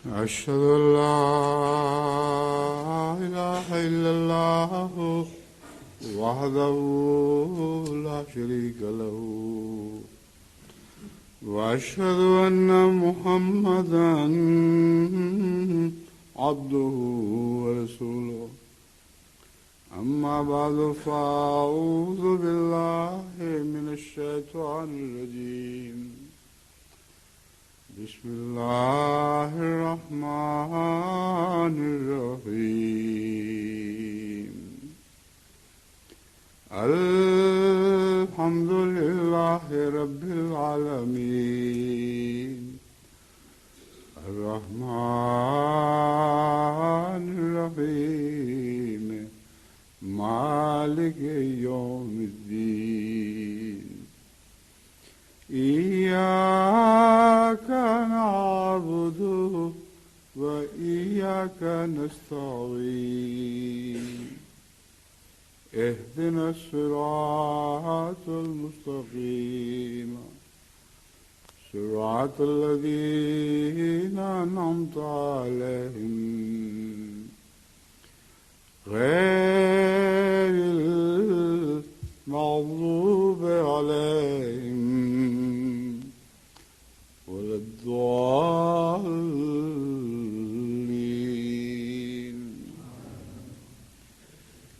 أشهد أن لا إله إلا الله وحده لا شريك له وأشهد أن محمدا عبده ورسوله أما بعد فأعوذ بالله من الشيطان الرجيم بسم الله الرحمن الرحيم الحمد لله رب العالمين الرحمن الرحيم مالك يوم الدين إياك نعبد وإياك نستعين اهدنا الصراط المستقيم صراط الذين أنعمت عليهم غير المغضوب عليهم ولا الضالين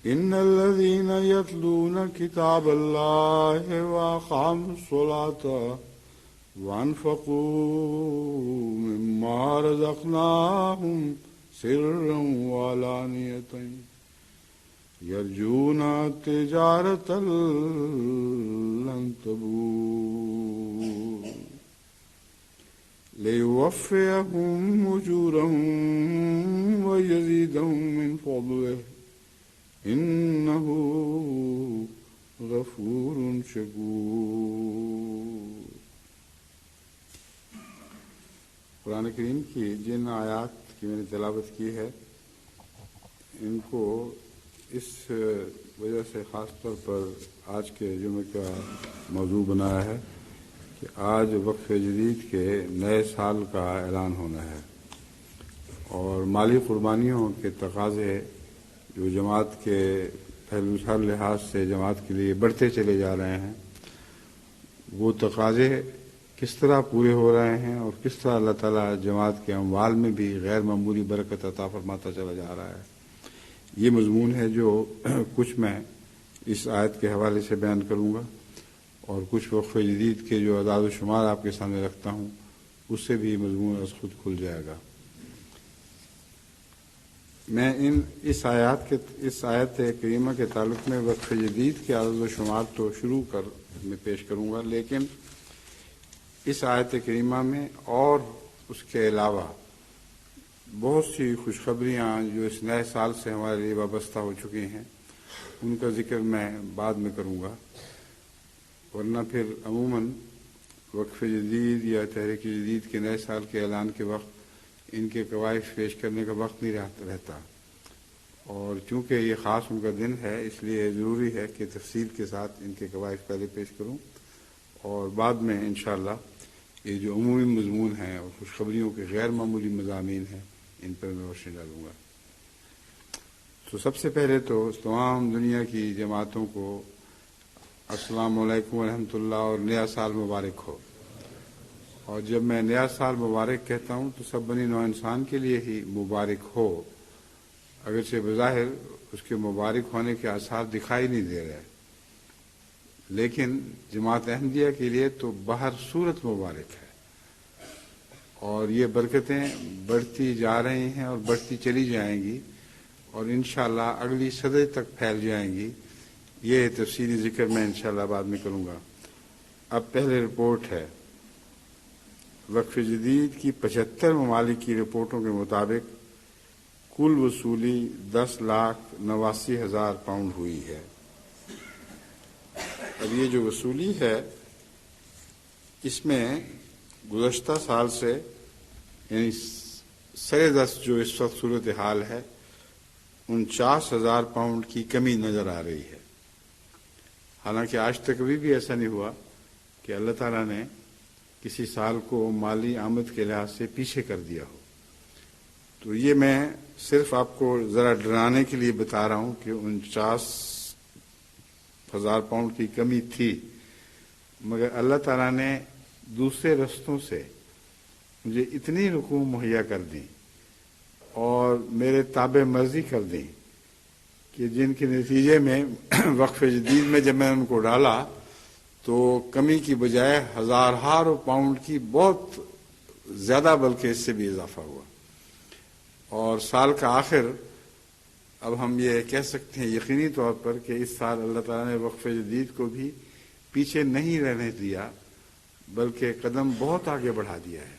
إن الذين يتلون كتاب الله وأقاموا الصلاة وأنفقوا مما رزقناهم سرا وعلانية يرجون تجارة لن تبور ليوفيهم أجورهم ويزيدهم من فضله إنه غفور شكور. قرآن کریم کی جن آیات کی میں نے تلاوت کی ہے ان کو اس وجہ سے خاص طور پر آج کے جمعے کا موضوع بنایا ہے کہ آج وقف جدید کے نئے سال کا اعلان ہونا ہے اور مالی قربانیوں کے تقاضے جو جماعت کے ہر لحاظ سے جماعت کے لیے بڑھتے چلے جا رہے ہیں وہ تقاضے کس طرح پورے ہو رہے ہیں اور کس طرح اللہ تعالیٰ جماعت کے اموال میں بھی غیر معمولی برکت عطا فرماتا چلا جا رہا ہے، یہ مضمون ہے جو کچھ میں اس آیت کے حوالے سے بیان کروں گا اور کچھ وقف جدید کے جو اعداد و شمار آپ کے سامنے رکھتا ہوں اس سے بھی مضمون از خود کھل جائے گا۔ میں اس آیت کریمہ کے تعلق میں وقف جدید کے اعداد و شمار تو شروع کر میں پیش کروں گا، لیکن اس آیت کریمہ میں اور اس کے علاوہ بہت سی خوشخبریاں جو اس نئے سال سے ہمارے لیے وابستہ ہو چکی ہیں ان کا ذکر میں بعد میں کروں گا، ورنہ پھر عموماً وقف جدید یا تحریک جدید کے نئے سال کے اعلان کے وقت ان کے قوائف پیش کرنے کا وقت نہیں رہتا، اور چونکہ یہ خاص ان کا دن ہے اس لیے ضروری ہے کہ تفصیل کے ساتھ ان کے قوائف پہلے پیش کروں اور بعد میں انشاءاللہ یہ جو عمومی مضمون ہیں اور خوشخبریوں کے غیر معمولی مضامین ہیں ان پر میں روشنی ڈالوں گا۔ تو سب سے پہلے تو تمام دنیا کی جماعتوں کو السلام علیکم ورحمۃ اللہ اور نیا سال مبارک ہو۔ اور جب میں نیا سال مبارک کہتا ہوں تو سب بنی نوع انسان کے لیے ہی مبارک ہو، اگرچہ بظاہر اس کے مبارک ہونے کے آثار دکھائی نہیں دے رہے، لیکن جماعت احمدیہ کے لیے تو بہر صورت مبارک ہے اور یہ برکتیں بڑھتی جا رہی ہیں اور بڑھتی چلی جائیں گی اور انشاءاللہ اگلی صدی تک پھیل جائیں گی۔ یہ تفصیلی ذکر میں انشاءاللہ بعد میں کروں گا۔ اب پہلے رپورٹ ہے۔ وقف جدید کی 75 ممالک کی رپورٹوں کے مطابق کل وصولی 10,89,000 پاؤنڈ ہوئی ہے۔ اب یہ جو وصولی ہے اس میں گزشتہ سال سے یعنی سرے دست جو اس وقت صورتحال ہے 49,000 پاؤنڈ کی کمی نظر آ رہی ہے۔ حالانکہ آج تک کبھی بھی ایسا نہیں ہوا کہ اللہ تعالیٰ نے کسی سال کو مالی آمد کے لحاظ سے پیچھے کر دیا ہو، تو یہ میں صرف آپ کو ذرا ڈرانے کے لیے بتا رہا ہوں کہ 49,000 پاؤنڈ کی کمی تھی، مگر اللہ تعالیٰ نے دوسرے رستوں سے مجھے اتنی رقوم مہیا کر دیں اور میرے تابع مرضی کر دیں کہ جن کے نتیجے میں وقف جدید میں جب میں ان کو ڈالا تو کمی کی بجائے ہزاروں پاؤنڈ کی بہت زیادہ، بلکہ اس سے بھی اضافہ ہوا۔ اور سال کا آخر، اب ہم یہ کہہ سکتے ہیں یقینی طور پر کہ اس سال اللہ تعالیٰ نے وقف جدید کو بھی پیچھے نہیں رہنے دیا، بلکہ قدم بہت آگے بڑھا دیا ہے۔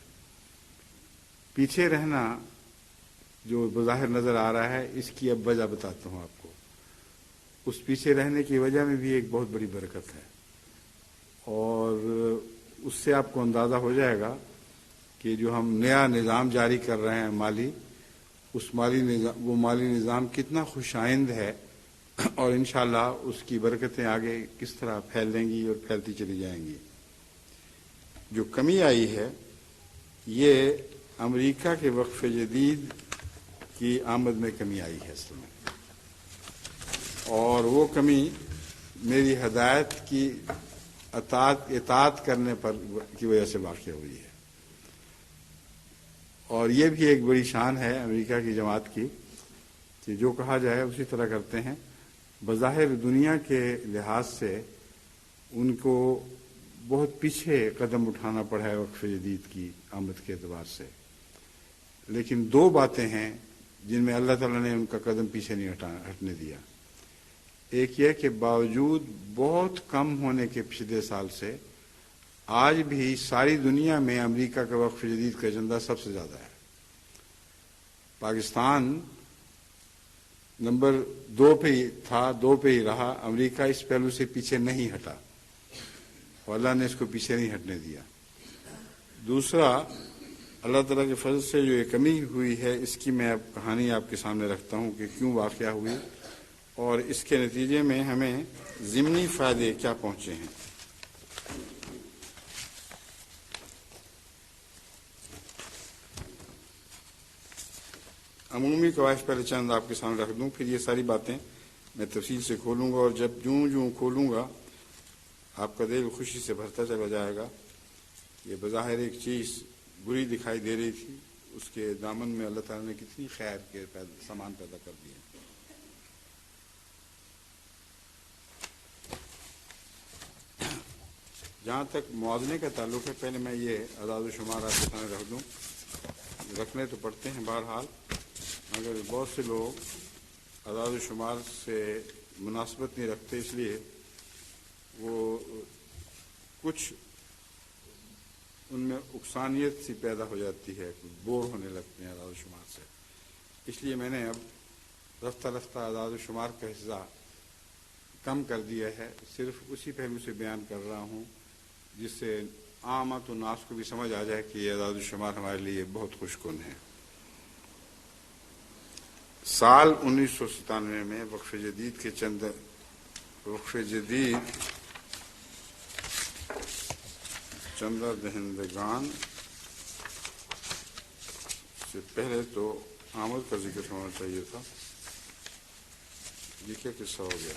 پیچھے رہنا جو بظاہر نظر آ رہا ہے، اس کی اب وجہ بتاتا ہوں آپ کو۔ اس پیچھے رہنے کی وجہ میں بھی ایک بہت بڑی برکت ہے، اور اس سے آپ کو اندازہ ہو جائے گا کہ جو ہم نیا نظام جاری کر رہے ہیں مالی، وہ مالی نظام کتنا خوش آئند ہے، اور انشاءاللہ اس کی برکتیں آگے کس طرح پھیلیں گی اور پھیلتی چلی جائیں گی۔ جو کمی آئی ہے یہ امریکہ کے وقف جدید کی آمد میں کمی آئی ہے اصل میں، اور وہ کمی میری ہدایت کی اطاعت کرنے کی وجہ سے واقع ہوئی ہے۔ اور یہ بھی ایک بڑی شان ہے امریکہ کی جماعت کی کہ جو کہا جائے اسی طرح کرتے ہیں۔ بظاہر دنیا کے لحاظ سے ان کو بہت پیچھے قدم اٹھانا پڑا ہے وقف جدید کی آمد کے اعتبار سے، لیکن دو باتیں ہیں جن میں اللہ تعالیٰ نے ان کا قدم پیچھے نہیں ہٹنے دیا۔ ایک یہ کہ باوجود بہت کم ہونے کے پچھلے سال سے آج بھی ساری دنیا میں امریکہ کا وقف جدید کا ایجنڈا سب سے زیادہ ہے۔ پاکستان نمبر 2 پہ ہی تھا، 2 پہ ہی رہا۔ امریکہ اس پہلو سے پیچھے نہیں ہٹا اور اللہ نے اس کو پیچھے نہیں ہٹنے دیا۔ دوسرا، اللہ تعالیٰ کے فضل سے جو یہ کمی ہوئی ہے اس کی میں اب کہانی آپ کے سامنے رکھتا ہوں کہ کیوں واقعہ ہوئی اور اس کے نتیجے میں ہمیں ضمنی فائدے کیا پہنچے ہیں۔ عمومی قواعد پہلے چند آپ کے سامنے رکھ دوں، پھر یہ ساری باتیں میں تفصیل سے کھولوں گا، اور جب جوں کھولوں گا آپ کا دل خوشی سے بھرتا چلا جائے گا۔ یہ بظاہر ایک چیز بری دکھائی دے رہی تھی، اس کے دامن میں اللہ تعالیٰ نے کتنی خیر کے سامان پیدا کر دیے۔ جہاں تک موازنے کا تعلق ہے، پہلے میں یہ اعداد و شمار آپ کے سامنے رکھ دوں۔ رکھنے تو پڑتے ہیں بہرحال، مگر بہت سے لوگ اعداد و شمار سے مناسبت نہیں رکھتے، اس لیے وہ کچھ ان میں اکسانیت سی پیدا ہو جاتی ہے، بور ہونے لگتے ہیں اعداد و شمار سے۔ اس لیے میں نے اب رفتہ رفتہ اعداد و شمار کا حصہ کم کر دیا ہے، صرف اسی پہلو سے بیان کر رہا ہوں جس سے عامت و ناس کو بھی سمجھ آ جائے کہ یہ اعداد و شمار ہمارے لیے بہت خوش کن ہے۔ سال 1997 میں وقف جدید چندہ دہندگان سے پہلے تو آمد کا ذکر ہونا چاہیے تھا، یہ کیا قصہ ہو گیا۔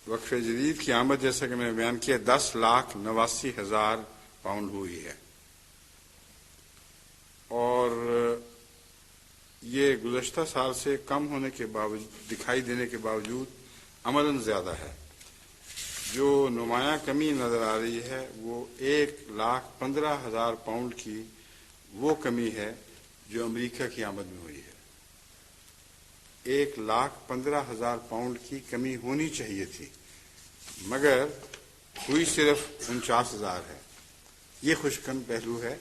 وقف جدید کی آمد جیسا کہ میں نے بیان کیا 10,89,000 پاؤنڈ ہوئی ہے، اور یہ گزشتہ سال سے کم ہونے کے باوجود، دکھائی دینے کے باوجود عملاً زیادہ ہے۔ جو نمایاں کمی نظر آ رہی ہے وہ 1,15,000 پاؤنڈ کی وہ کمی ہے جو امریکہ کی آمد میں ہوئی ہے۔ 1,15,000 پاؤنڈ کی کمی ہونی چاہیے تھی، مگر ہوئی صرف 49,000 ہے۔ یہ خوشکن پہلو ہے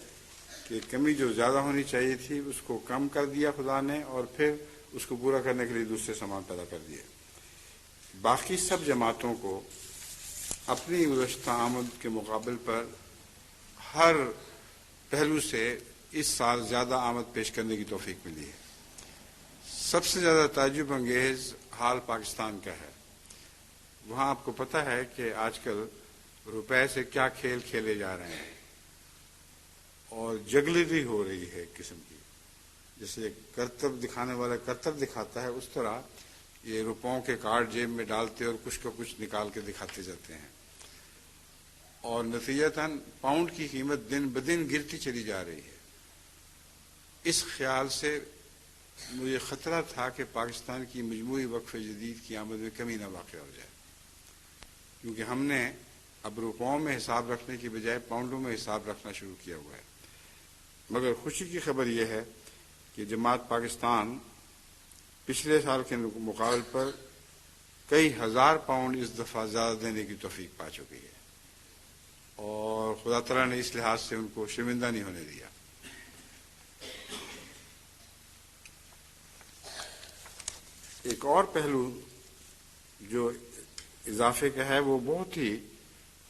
کہ کمی جو زیادہ ہونی چاہیے تھی اس کو کم کر دیا خدا نے، اور پھر اس کو پورا کرنے کے لیے دوسرے سامان پیدا کر دیے۔ باقی سب جماعتوں کو اپنی گزشتہ آمد کے مقابل پر ہر پہلو سے اس سال زیادہ آمد پیش کرنے کی توفیق ملی ہے۔ سب سے زیادہ تعجب انگیز حال پاکستان کا ہے۔ وہاں آپ کو پتہ ہے کہ آج کل روپے سے کیا کھیل کھیلے جا رہے ہیں، اور اور جگلری ہو رہی ہے ایک قسم کی، جیسے کرتب دکھانے والا کرتب دکھاتا ہے، اس طرح یہ روپوں کے کارڈ جیب میں ڈالتے اور کچھ کا کچھ نکال کے دکھاتے جاتے ہیں، اور نتیجتاً پاؤنڈ کی قیمت دن بدن گرتی چلی جا رہی ہے۔ اس خیال سے مجھے خطرہ تھا کہ پاکستان کی مجموعی وقف جدید کی آمد میں کمی نہ واقع ہو جائے، کیونکہ ہم نے اب روپوں میں حساب رکھنے کی بجائے پاؤنڈوں میں حساب رکھنا شروع کیا ہوا ہے۔ مگر خوشی کی خبر یہ ہے کہ جماعت پاکستان پچھلے سال کے مقابل پر کئی ہزار پاؤنڈ اس دفعہ زیادہ دینے کی توفیق پا چکی ہے، اور خدا تعالیٰ نے اس لحاظ سے ان کو شرمندہ نہیں ہونے دیا۔ ایک اور پہلو جو اضافے کا ہے وہ بہت ہی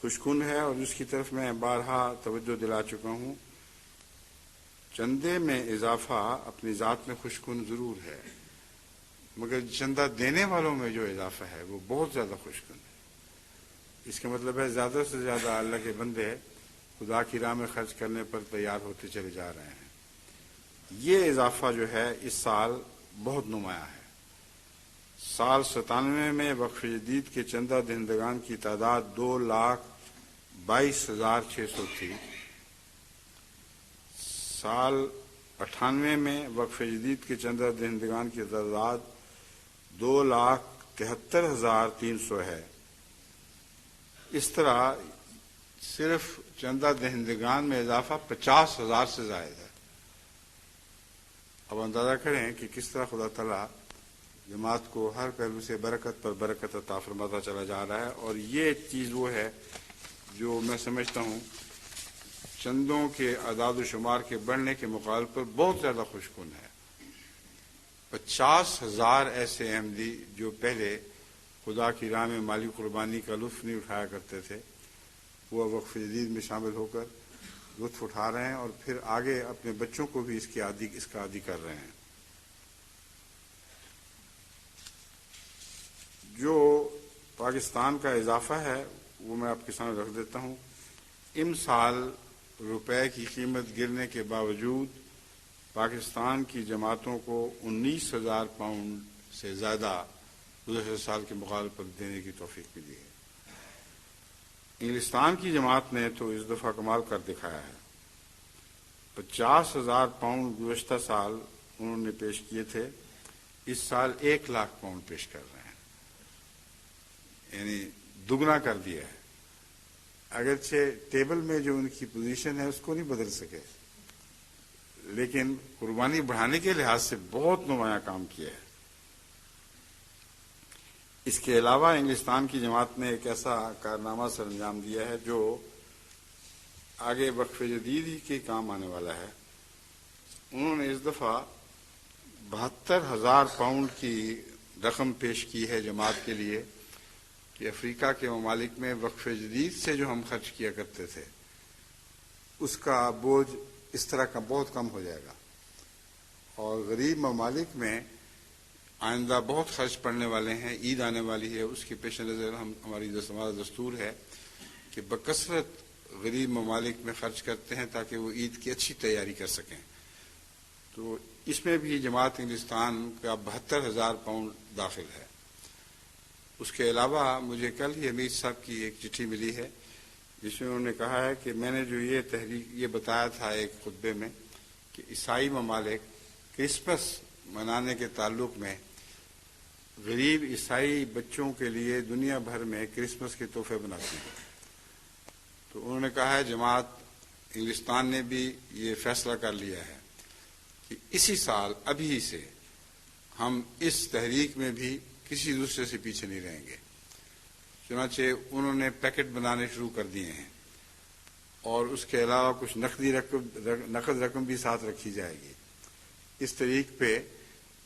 خوشکن ہے، اور اس کی طرف میں بارہا توجہ دلا چکا ہوں۔ چندے میں اضافہ اپنی ذات میں خوشکن ضرور ہے، مگر چندہ دینے والوں میں جو اضافہ ہے وہ بہت زیادہ خوشکن ہے۔ اس کا مطلب ہے زیادہ سے زیادہ اللہ کے بندے خدا کی راہ میں خرچ کرنے پر تیار ہوتے چلے جا رہے ہیں۔ یہ اضافہ جو ہے اس سال بہت نمایاں ہے۔ سال 97 میں وقف جدید کے چندہ دہندگان کی تعداد 2,22,600 تھی۔ سال 98 میں وقف جدید کے چندہ دہندگان کی تعداد 2,73,300 ہے۔ اس طرح صرف چندہ دہندگان میں اضافہ 50,000 سے زائد ہے۔ اب اندازہ کریں کہ کس طرح خدا تعالیٰ جماعت کو ہر پہلو سے برکت پر برکت عطا فرماتا چلا جا رہا ہے، اور یہ چیز وہ ہے جو میں سمجھتا ہوں چندوں کے اعداد و شمار کے بڑھنے کے مقابلے پر بہت زیادہ خوشکن ہے۔ 50,000 ایسے احمدی جو پہلے خدا کی راہ میں مالی قربانی کا لطف نہیں اٹھایا کرتے تھے، وہ وقف جدید میں شامل ہو کر لطف اٹھا رہے ہیں، اور پھر آگے اپنے بچوں کو بھی اس کا عادی کر رہے ہیں۔ جو پاکستان کا اضافہ ہے وہ میں آپ کے سامنے رکھ دیتا ہوں۔ سال روپے کی قیمت گرنے کے باوجود پاکستان کی جماعتوں کو 19,000 پاؤنڈ سے زیادہ گزشتہ سال کے مقابلے پر دینے کی توفیق ملی ہے۔ انگلستان کی جماعت نے تو اس دفعہ کمال کر دکھایا ہے۔ 50,000 پاؤنڈ گزشتہ سال انہوں نے پیش کیے تھے، اس سال 1,00,000 پاؤنڈ پیش کر رہے ہیں، یعنی دگنا کر دیا ہے۔ اگرچہ ٹیبل میں جو ان کی پوزیشن ہے اس کو نہیں بدل سکے، لیکن قربانی بڑھانے کے لحاظ سے بہت نمایاں کام کیا ہے۔ اس کے علاوہ انگلستان کی جماعت نے ایک ایسا کارنامہ سر انجام دیا ہے جو آگے وقف جدید کے کام آنے والا ہے۔ انہوں نے اس دفعہ 72,000 پاؤنڈ کی رقم پیش کی ہے جماعت کے لیے کہ افریقہ کے ممالک میں وقف جدید سے جو ہم خرچ کیا کرتے تھے اس کا بوجھ اس طرح کا بہت کم ہو جائے گا، اور غریب ممالک میں آئندہ بہت خرچ پڑنے والے ہیں، عید آنے والی ہے، اس کے پیش نظر ہمارا دستور ہے کہ بکثرت غریب ممالک میں خرچ کرتے ہیں تاکہ وہ عید کی اچھی تیاری کر سکیں۔ تو اس میں بھی جماعت انگلستان کا 72,000 پاؤنڈ داخل ہے۔ اس کے علاوہ مجھے کل ہی امیر صاحب کی ایک چٹھی ملی ہے جس میں انہوں نے کہا ہے کہ میں نے جو یہ بتایا تھا ایک خطبے میں کہ عیسائی ممالک کرسمس منانے کے تعلق میں غریب عیسائی بچوں کے لیے دنیا بھر میں کرسمس کے تحفے بناتے ہیں، تو انہوں نے کہا ہے جماعت انگلستان نے بھی یہ فیصلہ کر لیا ہے کہ اسی سال ابھی سے ہم اس تحریک میں بھی کسی دوسرے سے پیچھے نہیں رہیں گے۔ چنانچہ انہوں نے پیکٹ بنانے شروع کر دیے ہیں، اور اس کے علاوہ کچھ نقد رقم بھی ساتھ رکھی جائے گی۔ اس طریق پہ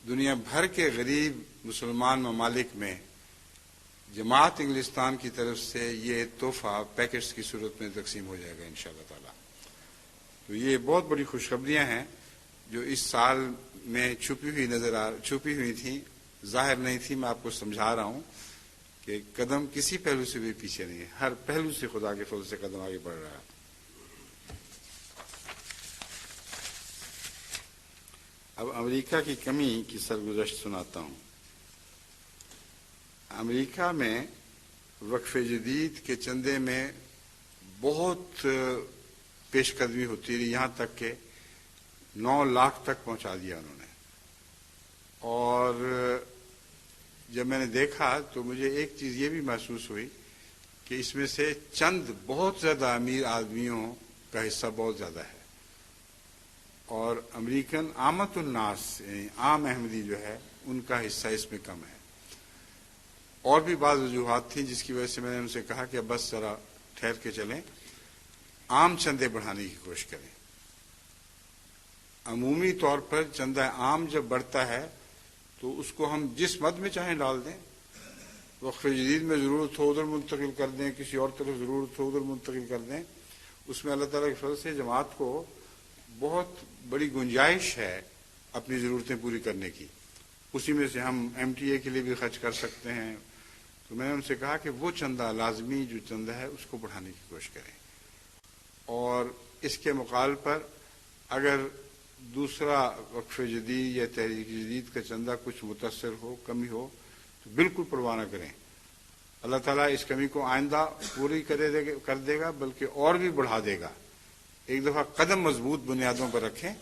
دنیا بھر کے غریب مسلمان ممالک میں جماعت انگلستان کی طرف سے یہ تحفہ پیکٹس کی صورت میں تقسیم ہو جائے گا انشاءاللہ تعالی۔ تو یہ بہت بڑی خوشخبریاں ہیں جو اس سال میں چھپی ہوئی تھیں، ظاہر نہیں تھی۔ میں آپ کو سمجھا رہا ہوں کہ قدم کسی پہلو سے بھی پیچھے نہیں ہے، ہر پہلو سے خدا کے فضل سے قدم آگے بڑھ رہا ہے۔ اب امریکہ کی کمی کی سرگزشت سناتا ہوں۔ امریکہ میں وقف جدید کے چندے میں بہت پیش قدمی ہوتی رہی، یہاں تک کہ 9 لاکھ تک پہنچا دیا انہوں نے۔ اور جب میں نے دیکھا تو مجھے ایک چیز یہ بھی محسوس ہوئی کہ اس میں سے چند بہت زیادہ امیر آدمیوں کا حصہ بہت زیادہ ہے، اور امریکن عامت الناس یعنی عام احمدی جو ہے ان کا حصہ اس میں کم ہے۔ اور بھی بعض وجوہات تھیں جس کی وجہ سے میں نے ان سے کہا کہ بس ذرا ٹھہر کے چلیں، عام چندے بڑھانے کی کوشش کریں۔ عمومی طور پر چندہ عام جب بڑھتا ہے تو اس کو ہم جس مد میں چاہیں ڈال دیں، وقف جدید میں ضرورت ہو ادھر منتقل کر دیں، کسی اور طرف ضرورت ہو ادھر منتقل کر دیں، اس میں اللہ تعالیٰ کے فضل سے جماعت کو بہت بڑی گنجائش ہے اپنی ضرورتیں پوری کرنے کی۔ اسی میں سے ہم ایم ٹی اے کے لیے بھی خرچ کر سکتے ہیں۔ تو میں نے ان سے کہا کہ وہ چندہ لازمی جو چندہ ہے اس کو بڑھانے کی کوشش کریں، اور اس کے مقابل پر اگر دوسرا وقف جدید یا تحریک جدید کا چندہ کچھ متاثر ہو، کمی ہو، تو بالکل پرواہ نہ کریں۔ اللہ تعالیٰ اس کمی کو آئندہ پوری کر دے گا، بلکہ اور بھی بڑھا دے گا۔ ایک دفعہ قدم مضبوط بنیادوں پر رکھیں،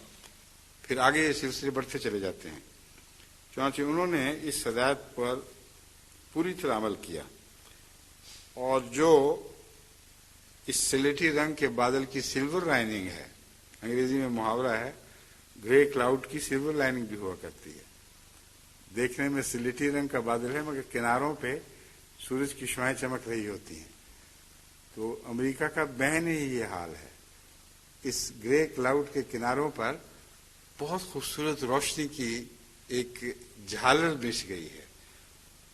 پھر آگے یہ سلسلے بڑھتے چلے جاتے ہیں۔ چنانچہ انہوں نے اس ہدایت پر پوری طرح عمل کیا، اور جو اس سلیٹی رنگ کے بادل کی سلور لائننگ ہے، انگریزی میں محاورہ ہے گرے کلاؤڈ کی سلور لائننگ بھی ہوا کرتی ہے۔ دیکھنے میں سلیٹی رنگ کا بادل ہے مگر کناروں پہ سورج کی شعاعیں چمک رہی ہوتی ہیں۔ تو امریکہ کا بہن ہی یہ حال ہے، اس گرے کلاؤڈ کے کناروں پر بہت خوبصورت روشنی کی ایک جھالر بچھ گئی ہے،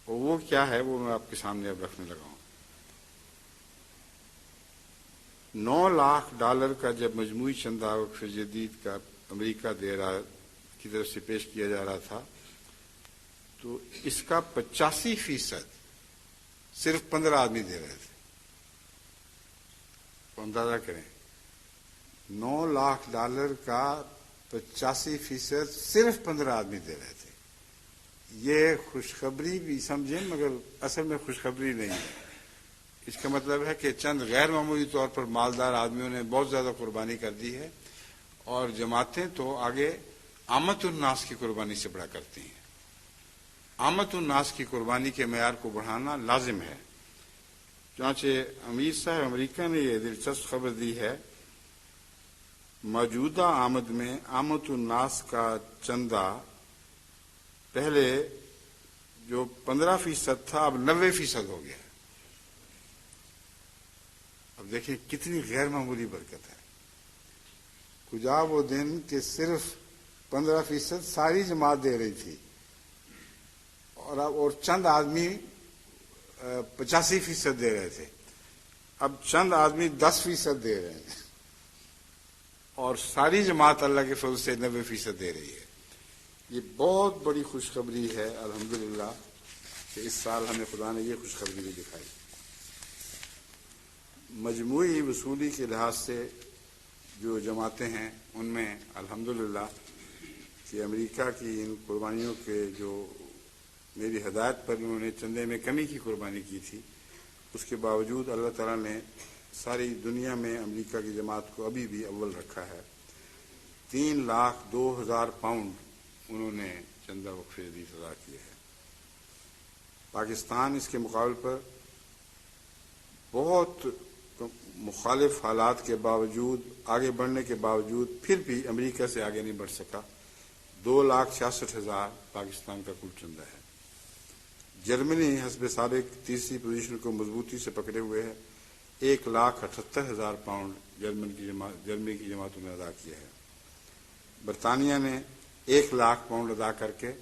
اور وہ کیا ہے وہ میں آپ کے سامنے اب رکھنے لگا ہوں۔ $9 لاکھ کا جب مجموعی چندہ وقف جدید کا امریکہ کی طرف سے پیش کیا جا رہا تھا، تو اس کا 85% صرف 15 آدمی دے رہے تھے۔ تو اندازہ کریں، $9 لاکھ کا 85% صرف 15 آدمی دے رہے تھے۔ یہ خوشخبری بھی سمجھیں مگر اصل میں خوشخبری نہیں ہے۔ اس کا مطلب ہے کہ چند غیر معمولی طور پر مالدار آدمیوں نے بہت زیادہ قربانی کر دی ہے، اور جماعتیں تو آگے عامت الناس کی قربانی سے بڑا کرتی ہیں۔ عامت الناس کی قربانی کے معیار کو بڑھانا لازم ہے۔ چنانچہ امیر صاحب امریکہ نے یہ دلچسپ خبر دی ہے، موجودہ آمد میں عامت الناس کا چندہ پہلے جو 15% تھا اب 90% ہو گیا۔ اب دیکھیں کتنی غیر معمولی برکت ہے۔ کجا وہ دن کہ صرف 15% ساری جماعت دے رہی تھی، اور چند آدمی 85% دے رہے تھے، اب چند آدمی 10% دے رہے ہیں، اور ساری جماعت اللہ کے فضل سے 90% دے رہی ہے۔ یہ بہت بڑی خوشخبری ہے الحمدللہ کہ اس سال ہمیں خدا نے یہ خوشخبری بھی دکھائی۔ مجموعی وصولی کے لحاظ سے جو جماعتیں ہیں ان میں الحمدللہ کہ امریکہ کی ان قربانیوں کے جو میری ہدایت پر انہوں نے چندے میں کمی کی قربانی کی تھی، اس کے باوجود اللہ تعالیٰ نے ساری دنیا میں امریکہ کی جماعت کو ابھی بھی اول رکھا ہے۔ 3,02,000 پاؤنڈ انہوں نے چندہ وقف جدید ادا کیا ہے۔ پاکستان اس کے مقابل پر بہت مخالف حالات کے باوجود، آگے بڑھنے کے باوجود پھر بھی امریکہ سے آگے نہیں بڑھ سکا۔ 2,66,000 پاکستان کا کل چندہ ہے۔ جرمنی حسب سابق تیسری پوزیشن کو مضبوطی سے پکڑے ہوئے ہے، 1,78,000 پاؤنڈ جرمنی کی جماعتوں نے ادا کیا ہے۔ برطانیہ نے 1,00,000 پاؤنڈ ادا کر کے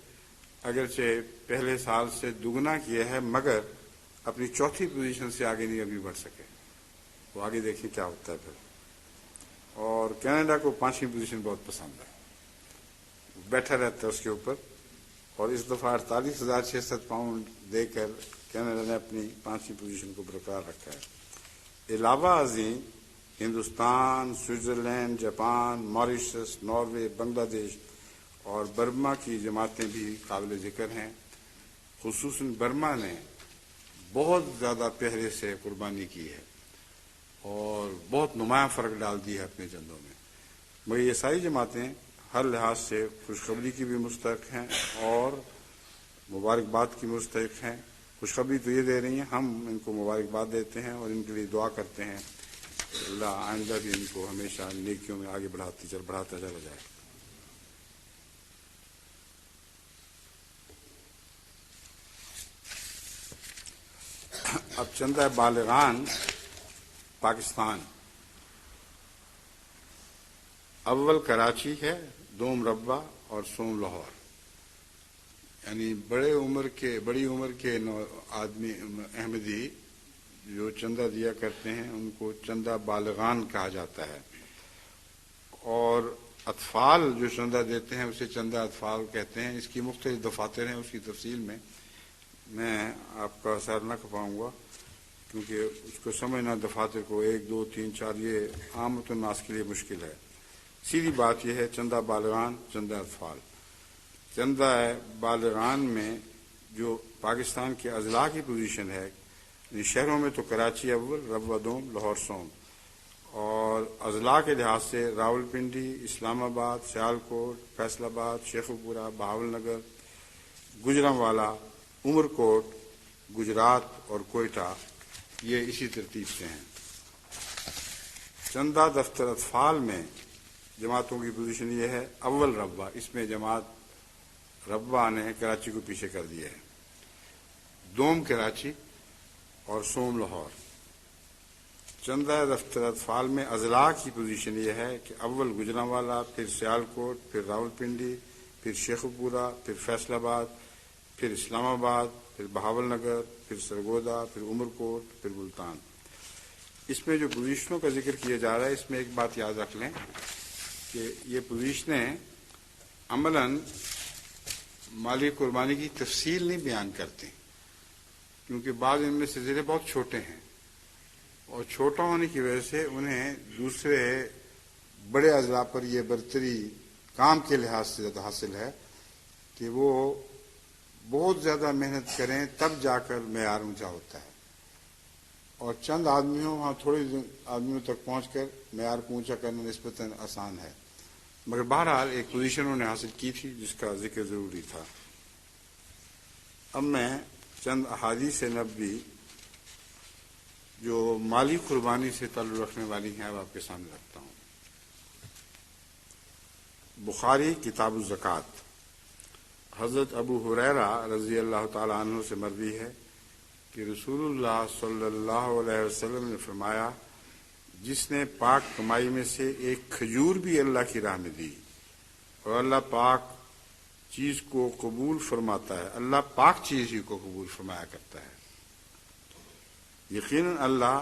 اگرچہ پہلے سال سے دگنا کیا ہے، مگر اپنی چوتھی پوزیشن سے آگے نہیں ابھی بڑھ سکے۔ وہ آگے دیکھیں کیا ہوتا ہے پھر۔ اور کینیڈا کو 5ویں پوزیشن بہت پسند ہے، بیٹھا رہتا ہے اس کے اوپر، اور اس دفعہ 48,600 پاؤنڈ دے کر کینیڈا نے اپنی 5ویں پوزیشن کو برقرار رکھا ہے۔ علاوہ ازیں Hindustan, Switzerland, Japan, Mauritius, Norway, Bangladesh اور برما کی جماعتیں بھی قابل ذکر ہیں. خصوصاً برما نے بہت زیادہ پہرے سے قربانی کی ہے اور بہت نمایاں فرق ڈال دی ہے اپنے چندوں میں. مگر یہ ساری جماعتیں ہر لحاظ سے خوشخبری کی بھی مستحق ہیں اور مبارکباد کی مستحق ہیں. خوشخبری تو یہ دے رہی ہیں، ہم ان کو مبارکباد دیتے ہیں اور ان کے لیے دعا کرتے ہیں اللہ آئندہ بھی ان کو ہمیشہ نیکیوں میں آگے بڑھاتا چلا جائے. اب چندہ بالغان پاکستان. اول کراچی ہے، دوم ربوہ اور سوم لاہور. یعنی بڑی عمر کے آدمی احمدی جو چندہ دیا کرتے ہیں ان کو چندہ بالغان کہا جاتا ہے، اور اطفال جو چندہ دیتے ہیں اسے چندہ اطفال کہتے ہیں. اس کی مختلف دفاتر ہیں، اس کی تفصیل میں آپ کا اثر نہ کھپاؤں گا کیونکہ اس کو سمجھنا دفاتر کو 1 2 3 4 یہ عامت الناس کے لیے مشکل ہے. سیدھی بات یہ ہے چندہ بالغان چندہ اطفال. چندہ بالغان میں جو پاکستان کے اضلاع کی پوزیشن ہے، شہروں میں تو کراچی اول، ربوہ دوم، لاہور سوم، اور اضلاع کے لحاظ سے راولپنڈی، اسلام آباد، سیالکوٹ، فیصل آباد، شیخوپورہ، بہاول نگر، گوجرانوالا، عمر کوٹ، گجرات اور کوئٹہ یہ اسی ترتیب سے ہیں. چندہ دفتر اطفال میں جماعتوں کی پوزیشن یہ ہے اول ربوہ، اس میں جماعت ربوہ نے کراچی کو پیچھے کر دیا ہے، دوم کراچی اور سوم لاہور. چندہ دفتر اطفال میں اضلاع کی پوزیشن یہ ہے کہ اول گوجرانوالا، پھر سیالکوٹ، پھر راولپنڈی، پھر شیخوپورہ، پھر فیصل آباد، پھر اسلام آباد، پھر بہاول نگر، پھر سرگودا، پھر عمر کوٹ، پھر ملتان. اس میں جو پوزیشنوں کا ذکر کیا جا رہا ہے اس میں ایک بات یاد رکھ لیں کہ یہ پوزیشنیں عملاً مالی قربانی کی تفصیل نہیں بیان کرتے کیونکہ بعض ان میں سے ضلع بہت چھوٹے ہیں اور چھوٹا ہونے کی وجہ سے انہیں دوسرے بڑے اضلاع پر یہ برتری کام کے لحاظ سے زیادہ حاصل ہے کہ وہ بہت زیادہ محنت کریں تب جا کر معیار اونچا ہوتا ہے، اور چند آدمیوں وہاں تھوڑے آدمیوں تک پہنچ کر معیار کو اونچا کرنا نسبتاً آسان ہے. مگر بہرحال ایک پوزیشن انہوں نے حاصل کی تھی جس کا ذکر ضروری تھا. اب میں چند احادیث نبوی جو مالی قربانی سے تعلق رکھنے والی ہیں وہ آپ کے سامنے رکھتا ہوں. بخاری کتاب الزکوٰۃ. حضرت ابو ہریرہ رضی اللہ تعالی عنہ سے مروی ہے کہ رسول اللہ صلی اللہ علیہ وسلم نے فرمایا جس نے پاک کمائی میں سے ایک کھجور بھی اللہ کی راہ میں دی اور اللہ پاک چیز کو قبول فرماتا ہے، اللہ پاک چیز ہی کو قبول فرمایا کرتا ہے، یقیناً اللہ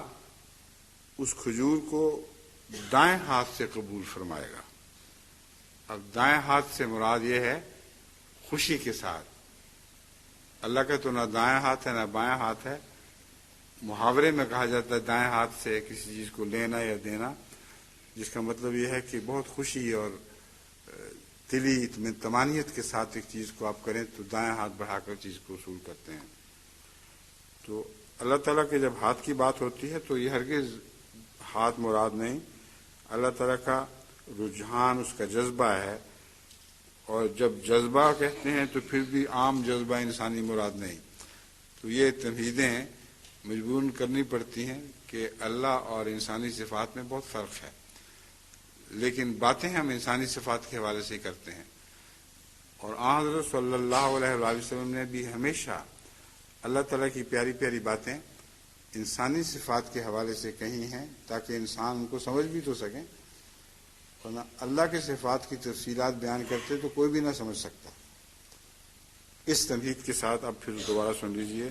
اس کھجور کو دائیں ہاتھ سے قبول فرمائے گا. اب دائیں ہاتھ سے مراد یہ ہے خوشی کے ساتھ. اللہ کا تو نہ دائیں ہاتھ ہے نہ بائیں ہاتھ ہے. محاورے میں کہا جاتا ہے دائیں ہاتھ سے کسی چیز کو لینا یا دینا، جس کا مطلب یہ ہے کہ بہت خوشی اور دلی طمانینت کے ساتھ ایک چیز کو آپ کریں تو دائیں ہاتھ بڑھا کر چیز کو وصول کرتے ہیں. تو اللہ تعالیٰ کے جب ہاتھ کی بات ہوتی ہے تو یہ ہرگز ہاتھ مراد نہیں، اللہ تعالیٰ کا رجحان، اس کا جذبہ ہے. اور جب جذبہ کہتے ہیں تو پھر بھی عام جذبہ انسانی مراد نہیں. تو یہ تمہیدیں مجبوراً کرنی پڑتی ہیں کہ اللہ اور انسانی صفات میں بہت فرق ہے، لیکن باتیں ہم انسانی صفات کے حوالے سے کرتے ہیں. اور آن حضرت صلی اللہ علیہ وآلہ وسلم نے بھی ہمیشہ اللہ تعالیٰ کی پیاری پیاری باتیں انسانی صفات کے حوالے سے کہی ہیں تاکہ انسان ان کو سمجھ بھی تو سکیں، ورنہ اللہ کے صفات کی تفصیلات بیان کرتے تو کوئی بھی نہ سمجھ سکتا. اس تمہید کے ساتھ اب پھر دوبارہ سن لیجئے.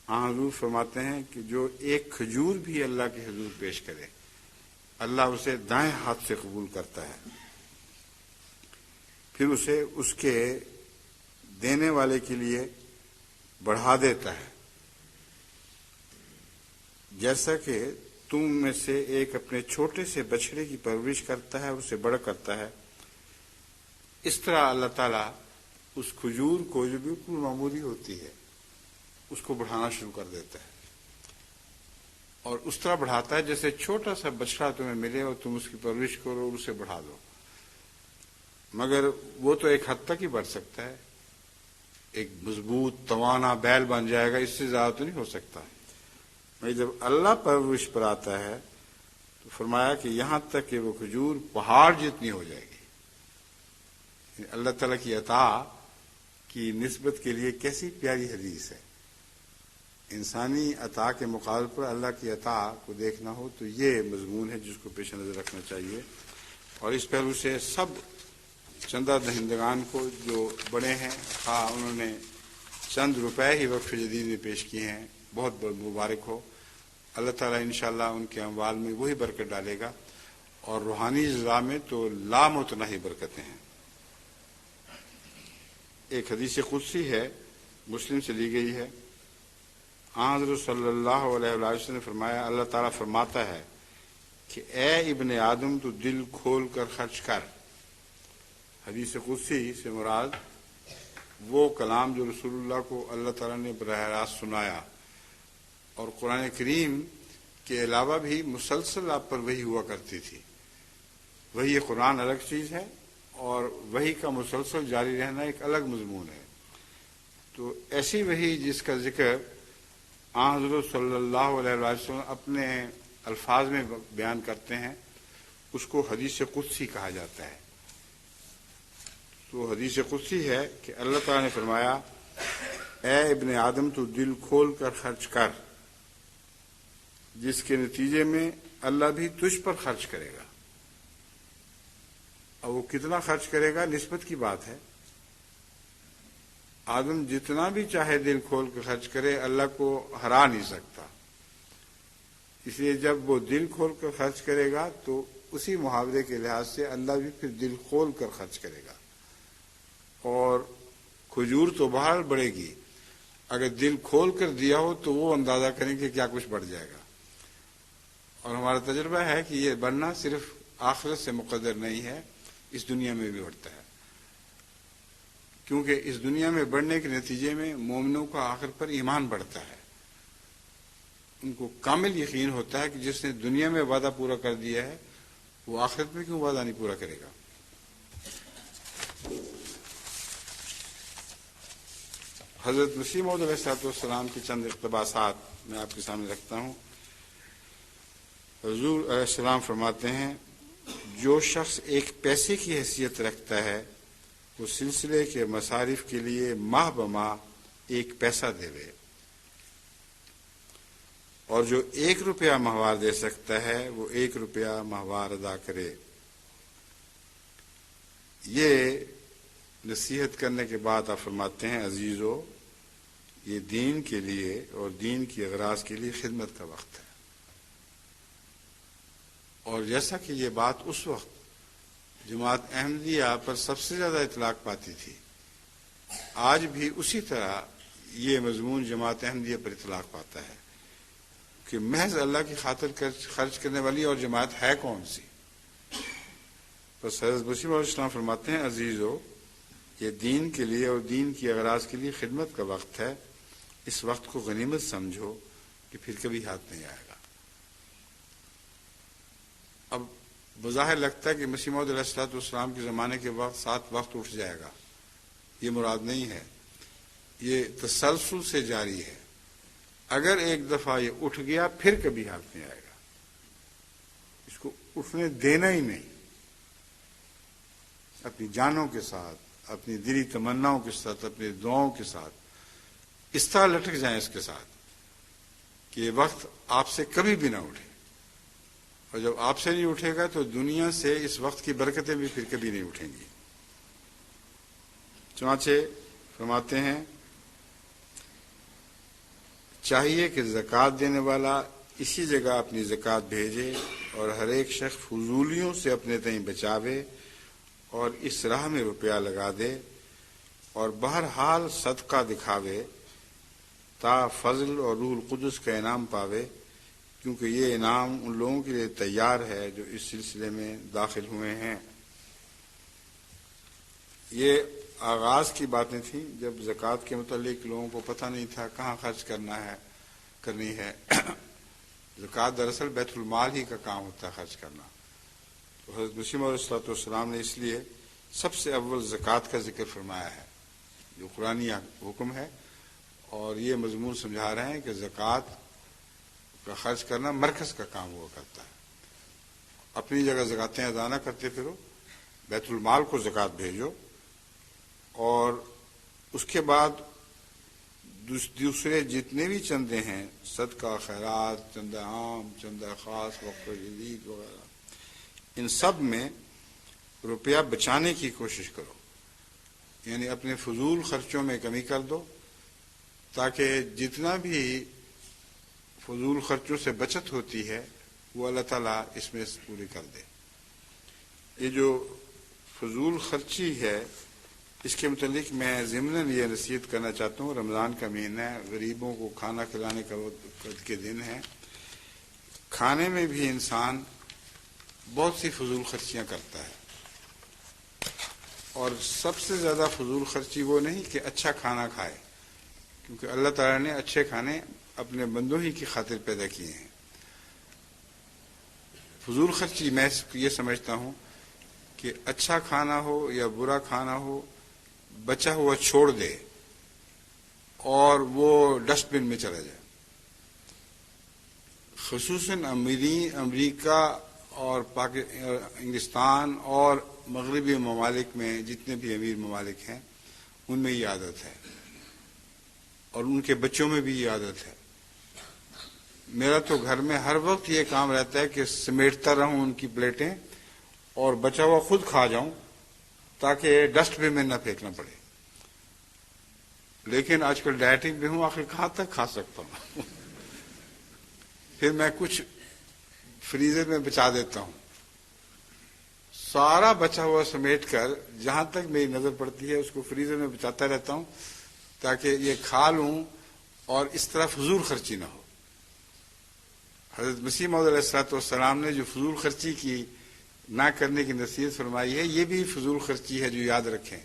ہاں حضور فرماتے ہیں کہ جو ایک کھجور بھی اللہ کے حضور پیش کرے اللہ اسے دائیں ہاتھ سے قبول کرتا ہے، پھر اسے اس کے دینے والے کے لیے بڑھا دیتا ہے، جیسا کہ تم میں سے ایک اپنے چھوٹے سے بچڑے کی پرورش کرتا ہے، اسے بڑا کرتا ہے، اس طرح اللہ تعالیٰ اس کھجور کو جو بالکل معمولی ہوتی ہے اس کو بڑھانا شروع کر دیتا ہے، اور اس طرح بڑھاتا ہے جیسے چھوٹا سا بچڑا تمہیں ملے اور تم اس کی پرورش کرو اور اسے بڑھا دو، مگر وہ تو ایک حد تک ہی بڑھ سکتا ہے، ایک مضبوط توانا بیل بن جائے گا، اس سے زیادہ تو نہیں ہو سکتا۔ میں جب اللہ پرورش پر آتا ہے تو فرمایا کہ یہاں تک کہ وہ کھجور پہاڑ جتنی ہو جائے گی۔ اللہ تعالیٰ کی عطا کی نسبت کے لیے کیسی پیاری حدیث ہے۔ انسانی عطا کے مقابل پر اللہ کی عطا کو دیکھنا ہو تو یہ مضمون ہے جس کو پیش نظر رکھنا چاہیے، اور اس پہلو سے سب چندہ دہندگان کو جو بڑے ہیں، خواہ انہوں نے چند روپے ہی وقف جدید میں پیش کیے ہیں، بہت بہت مبارک ہو۔ اللہ تعالیٰ انشاءاللہ ان کے اموال میں وہی برکت ڈالے گا، اور روحانی غذا میں تو لامتناہی برکتیں ہیں۔ ایک حدیث قدسی ہے، مسلم سے لی گئی ہے۔ حضرت صلی اللہ علیہ وسلم نے فرمایا، اللہ تعالیٰ فرماتا ہے کہ اے ابن آدم تو دل کھول کر خرچ کر۔ حدیث قدسی سے مراد وہ کلام جو رسول اللہ کو اللہ تعالیٰ نے براہ راست سنایا، اور قرآن کریم کے علاوہ بھی مسلسل آپ پر وحی ہوا کرتی تھی۔ وحی قرآن الگ چیز ہے، اور وحی کا مسلسل جاری رہنا ایک الگ مضمون ہے۔ تو ایسی وحی جس کا ذکر حضرت صلی اللہ علیہ وسلم اپنے الفاظ میں بیان کرتے ہیں، اس کو حدیث قدسی کہا جاتا ہے۔ تو حدیث قدسی ہے کہ اللہ تعالیٰ نے فرمایا، اے ابن آدم تو دل کھول کر خرچ کر، جس کے نتیجے میں اللہ بھی تجھ پر خرچ کرے گا۔ اور وہ کتنا خرچ کرے گا نسبت کی بات ہے۔ آدم جتنا بھی چاہے دل کھول کے خرچ کرے، اللہ کو ہرا نہیں سکتا۔ اس لیے جب وہ دل کھول کر خرچ کرے گا تو اسی محاورے کے لحاظ سے اللہ بھی پھر دل کھول کر خرچ کرے گا، اور کھجور تو بہرحال بڑھے گی۔ اگر دل کھول کر دیا ہو تو وہ اندازہ کریں کہ کیا کچھ بڑھ جائے گا۔ اور ہمارا تجربہ ہے کہ یہ بڑھنا صرف آخرت سے مقدر نہیں ہے، اس دنیا میں بھی بڑھتا ہے، کیونکہ اس دنیا میں بڑھنے کے نتیجے میں مومنوں کا آخر پر ایمان بڑھتا ہے۔ ان کو کامل یقین ہوتا ہے کہ جس نے دنیا میں وعدہ پورا کر دیا ہے وہ آخرت میں کیوں وعدہ نہیں پورا کرے گا۔ حضرت مسیح موعود علیہ السلام کی چند اقتباسات میں آپ کے سامنے رکھتا ہوں۔ حضور علیہ السلام فرماتے ہیں، جو شخص ایک پیسے کی حیثیت رکھتا ہے وہ سلسلے کے مصارف کے لیے ماہ بماہ 1 پیسہ دے، اور جو 1 روپیہ ماہوار دے سکتا ہے وہ 1 روپیہ ماہوار ادا کرے۔ یہ نصیحت کرنے کے بعد آپ فرماتے ہیں، عزیزو، یہ دین کے لیے اور دین کی اغراض کے لیے خدمت کا وقت ہے۔ اور جیسا کہ یہ بات اس وقت جماعت احمدیہ پر سب سے زیادہ اطلاق پاتی تھی، آج بھی اسی طرح یہ مضمون جماعت احمدیہ پر اطلاق پاتا ہے کہ محض اللہ کی خاطر خرچ کرنے والی اور جماعت ہے کون سی۔ بس حضرت مسیح علیہ السلام فرماتے ہیں، عزیزو، یہ دین کے لیے اور دین کی اغراض کے لیے خدمت کا وقت ہے، اس وقت کو غنیمت سمجھو کہ پھر کبھی ہاتھ نہیں آئے گا۔ اب بظاہر لگتا ہے کہ مسیح موعود علیہ السلام کے زمانے کے وقت 7 وقت اٹھ جائے گا، یہ مراد نہیں ہے، یہ تسلسل سے جاری ہے۔ اگر ایک دفعہ یہ اٹھ گیا پھر کبھی ہاتھ نہیں آئے گا، اس کو اٹھنے دینا ہی نہیں۔ اپنی جانوں کے ساتھ، اپنی دلی تمناؤں کے ساتھ، اپنی دعاؤں کے ساتھ اس طرح لٹک جائیں اس کے ساتھ کہ یہ وقت آپ سے کبھی بھی نہ اٹھے، اور جب آپ سے نہیں اٹھے گا تو دنیا سے اس وقت کی برکتیں بھی پھر کبھی نہیں اٹھیں گی۔ چنانچہ فرماتے ہیں، چاہیے کہ زکوٰۃ دینے والا اسی جگہ اپنی زکوٰۃ بھیجے، اور ہر ایک شخص فضولیوں سے اپنے تئیں بچاوے اور اس راہ میں روپیہ لگا دے، اور بہرحال صدقہ دکھاوے تا فضل اور روح القدس کا انعام پاوے، کیونکہ یہ انعام ان لوگوں کے لیے تیار ہے جو اس سلسلے میں داخل ہوئے ہیں۔ یہ آغاز کی باتیں تھیں جب زکوٰۃ کے متعلق لوگوں کو پتہ نہیں تھا کہاں خرچ کرنی ہے زکوٰۃ دراصل بیت المال ہی کا کام ہوتا ہے خرچ کرنا. تو حضرت مسیح موعود علیہ السلام نے اس لیے سب سے اول زکوٰۃ کا ذکر فرمایا ہے جو قرآنی حکم ہے، اور یہ مضمون سمجھا رہے ہیں کہ زکوٰۃ کا خرچ کرنا مرکز کا کام ہوا کرتا ہے. اپنی جگہ زکوٰتیں ادا نہ کرتے پھرو، بیت المال کو زکوٰۃ بھیجو، اور اس کے بعد دوسرے جتنے بھی چندے ہیں، صدقہ، خیرات، چندہ عام، چندہ خاص، وقف جدید وغیرہ، ان سب میں روپیہ بچانے کی کوشش کرو. یعنی اپنے فضول خرچوں میں کمی کر دو تاکہ جتنا بھی فضول خرچوں سے بچت ہوتی ہے وہ اللہ تعالیٰ اس میں پوری کر دے. یہ جو فضول خرچی ہے اس کے متعلق میں ضمناً یہ نصیحت کرنا چاہتا ہوں. رمضان کا مہینہ ہے، غریبوں کو کھانا کھلانے کا وقت کے دن ہے. کھانے میں بھی انسان بہت سی فضول خرچیاں کرتا ہے، اور سب سے زیادہ فضول خرچی وہ نہیں کہ اچھا کھانا کھائے، کیونکہ اللہ تعالیٰ نے اچھے کھانے اپنے بندوں ہی کی خاطر پیدا کیے ہیں. فضول خرچی میں یہ سمجھتا ہوں کہ اچھا کھانا ہو یا برا کھانا ہو، بچا ہوا چھوڑ دے اور وہ ڈسٹ بن میں چلا جائے. خصوصاً امریکہ اور انگلستان اور مغربی ممالک میں جتنے بھی امیر ممالک ہیں ان میں یہ عادت ہے، اور ان کے بچوں میں بھی یہ عادت ہے. میرا تو گھر میں ہر وقت یہ کام رہتا ہے کہ سمیٹتا رہوں ان کی پلیٹیں اور بچا ہوا خود کھا جاؤں تاکہ ڈسٹ بن میں نہ پھینکنا پڑے. لیکن آج کل ڈائٹنگ میں ہوں، آخر کہاں تک کھا سکتا ہوں. پھر میں کچھ فریزر میں بچا دیتا ہوں، سارا بچا ہوا سمیٹ کر جہاں تک میری نظر پڑتی ہے اس کو فریزر میں بچاتا رہتا ہوں تاکہ یہ کھا لوں اور اس طرح فضول خرچی نہ ہو. حضرت مسیح موعود علیہ السلام نے جو فضول خرچی کی نہ کرنے کی نصیحت فرمائی ہے، یہ بھی فضول خرچی ہے جو یاد رکھیں.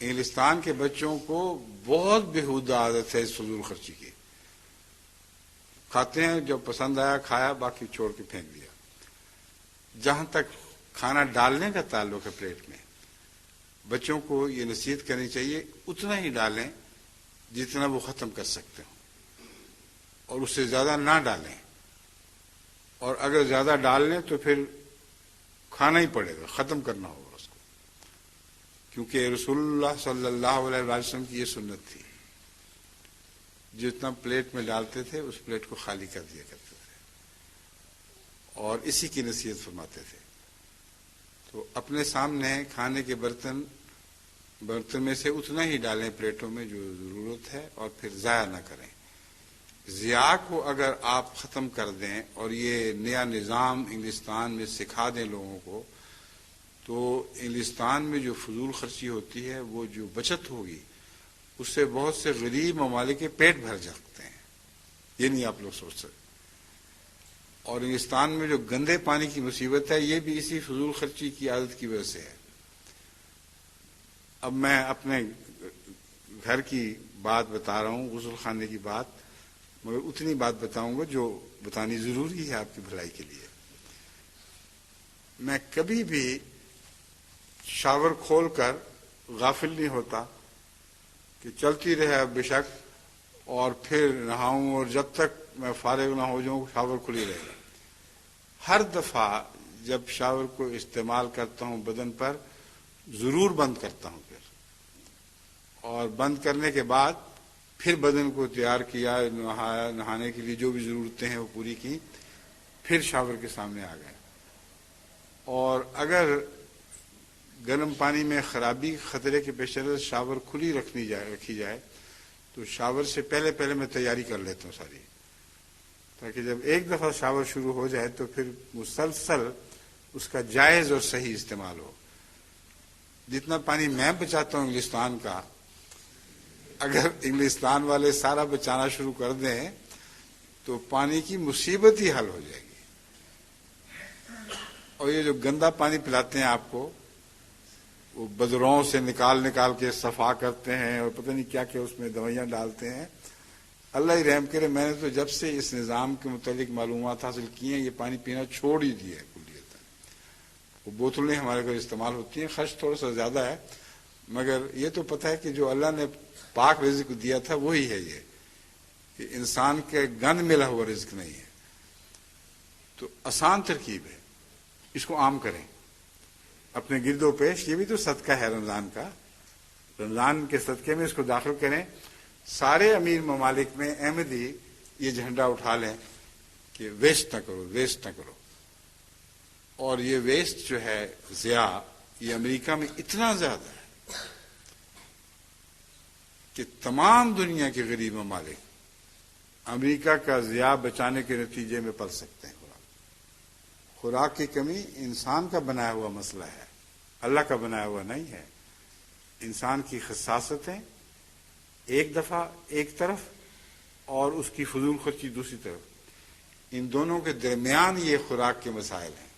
انگلستان کے بچوں کو بہت بےہودہ عادت ہے اس فضول خرچی کی. کھاتے ہیں، جو پسند آیا کھایا، باقی چھوڑ کے پھینک دیا. جہاں تک کھانا ڈالنے کا تعلق ہے پلیٹ میں، بچوں کو یہ نصیحت کرنی چاہیے اتنا ہی ڈالیں جتنا وہ ختم کر سکتے ہوں، اور اس سے زیادہ نہ ڈالیں. اور اگر زیادہ ڈال لیں تو پھر کھانا ہی پڑے گا، ختم کرنا ہوگا اس کو، کیونکہ رسول اللہ صلی اللہ علیہ وسلم کی یہ سنت تھی. جتنا پلیٹ میں ڈالتے تھے اس پلیٹ کو خالی کر دیا کرتے تھے، اور اسی کی نصیحت فرماتے تھے. تو اپنے سامنے کھانے کے برتن میں سے اتنا ہی ڈالیں پلیٹوں میں جو ضرورت ہے، اور پھر ضائع نہ کریں. ضیاء کو اگر آپ ختم کر دیں اور یہ نیا نظام انگلستان میں سکھا دیں لوگوں کو، تو انگلستان میں جو فضول خرچی ہوتی ہے، وہ جو بچت ہوگی اس سے بہت سے غریب ممالک کے پیٹ بھر جاتے ہیں. یہ نہیں آپ لوگ سوچ سکتے. اور انگلستان میں جو گندے پانی کی مصیبت ہے، یہ بھی اسی فضول خرچی کی عادت کی وجہ سے ہے. اب میں اپنے گھر کی بات بتا رہا ہوں، غسل خانے کی بات، مگر اتنی بات بتاؤں گا جو بتانی ضروری ہے آپ کی بھلائی کے لیے. میں کبھی بھی شاور کھول کر غافل نہیں ہوتا کہ چلتی رہے اب بے شک، اور پھر نہاؤں، اور جب تک میں فارغ نہ ہو جاؤں شاور کھلی رہے گا. ہر دفعہ جب شاور کو استعمال کرتا ہوں بدن پر ضرور بند کرتا ہوں پھر، اور بند کرنے کے بعد پھر بدن کو تیار کیا، نہانے کے لیے جو بھی ضرورتیں ہیں وہ پوری کی، پھر شاور کے سامنے آ گئے. اور اگر گرم پانی میں خرابی خطرے کے پیش نظر شاور کھلی رکھی جائے تو شاور سے پہلے میں تیاری کر لیتا ہوں ساری، تاکہ جب ایک دفعہ شاور شروع ہو جائے تو پھر مسلسل اس کا جائز اور صحیح استعمال ہو. جتنا پانی میں بچاتا ہوں انگلستان کا، اگر انگلستان والے سارا بچانا شروع کر دیں تو پانی کی مصیبت ہی حل ہو جائے گی. اور یہ جو گندا پانی پلاتے ہیں آپ کو، وہ بدروں سے نکال کے صفا کرتے ہیں اور پتہ نہیں کیا اس میں دوائیاں ڈالتے ہیں. اللہ ہی رحم کرے، میں نے تو جب سے اس نظام کے متعلق معلومات حاصل کی ہیں یہ پانی پینا چھوڑ ہی دیا ہے کلیت. وہ بوتلیں ہمارے گھر استعمال ہوتی ہیں، خرچ تھوڑا سا زیادہ ہے، مگر یہ تو پتہ ہے کہ جو اللہ نے پاک رزق دیا تھا وہی ہے. یہ کہ انسان کے گند ملا ہوا رزق نہیں ہے. تو آسان ترکیب ہے، اس کو عام کریں اپنے گرد و پیش. یہ بھی تو صدقہ ہے رمضان کا، رمضان کے صدقے میں اس کو داخل کریں. سارے امیر ممالک میں احمدی یہ جھنڈا اٹھا لیں کہ ویسٹ نہ کرو، ویسٹ نہ کرو. اور یہ ویسٹ جو ہے ضیاع، یہ امریکہ میں اتنا زیادہ ہے کہ تمام دنیا کے غریب ممالک امریکہ کا ضیاع بچانے کے نتیجے میں پل سکتے ہیں. خوراک کی کمی انسان کا بنایا ہوا مسئلہ ہے، اللہ کا بنایا ہوا نہیں ہے. انسان کی خصاصتیں ایک دفعہ ایک طرف اور اس کی فضول خرچی دوسری طرف، ان دونوں کے درمیان یہ خوراک کے مسائل ہیں.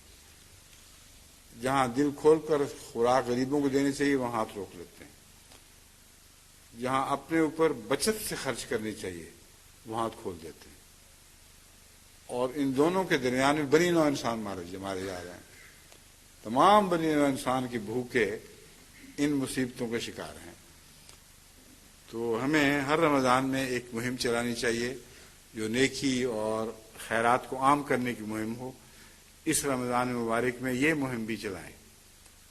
جہاں دل کھول کر خوراک غریبوں کو دینی چاہیے وہاں ہاتھ روک لیتے ہیں. جہاں اپنے اوپر بچت سے خرچ کرنی چاہیے وہاں ہاتھ کھول دیتے ہیں. اور ان دونوں کے درمیان میں بنی نوع انسان مارے جا رہے ہیں. تمام بنی نوع انسان کی بھوکے ان مصیبتوں کے شکار ہیں. تو ہمیں ہر رمضان میں ایک مہم چلانی چاہیے جو نیکی اور خیرات کو عام کرنے کی مہم ہو. اس رمضان مبارک میں یہ مہم بھی چلائیں.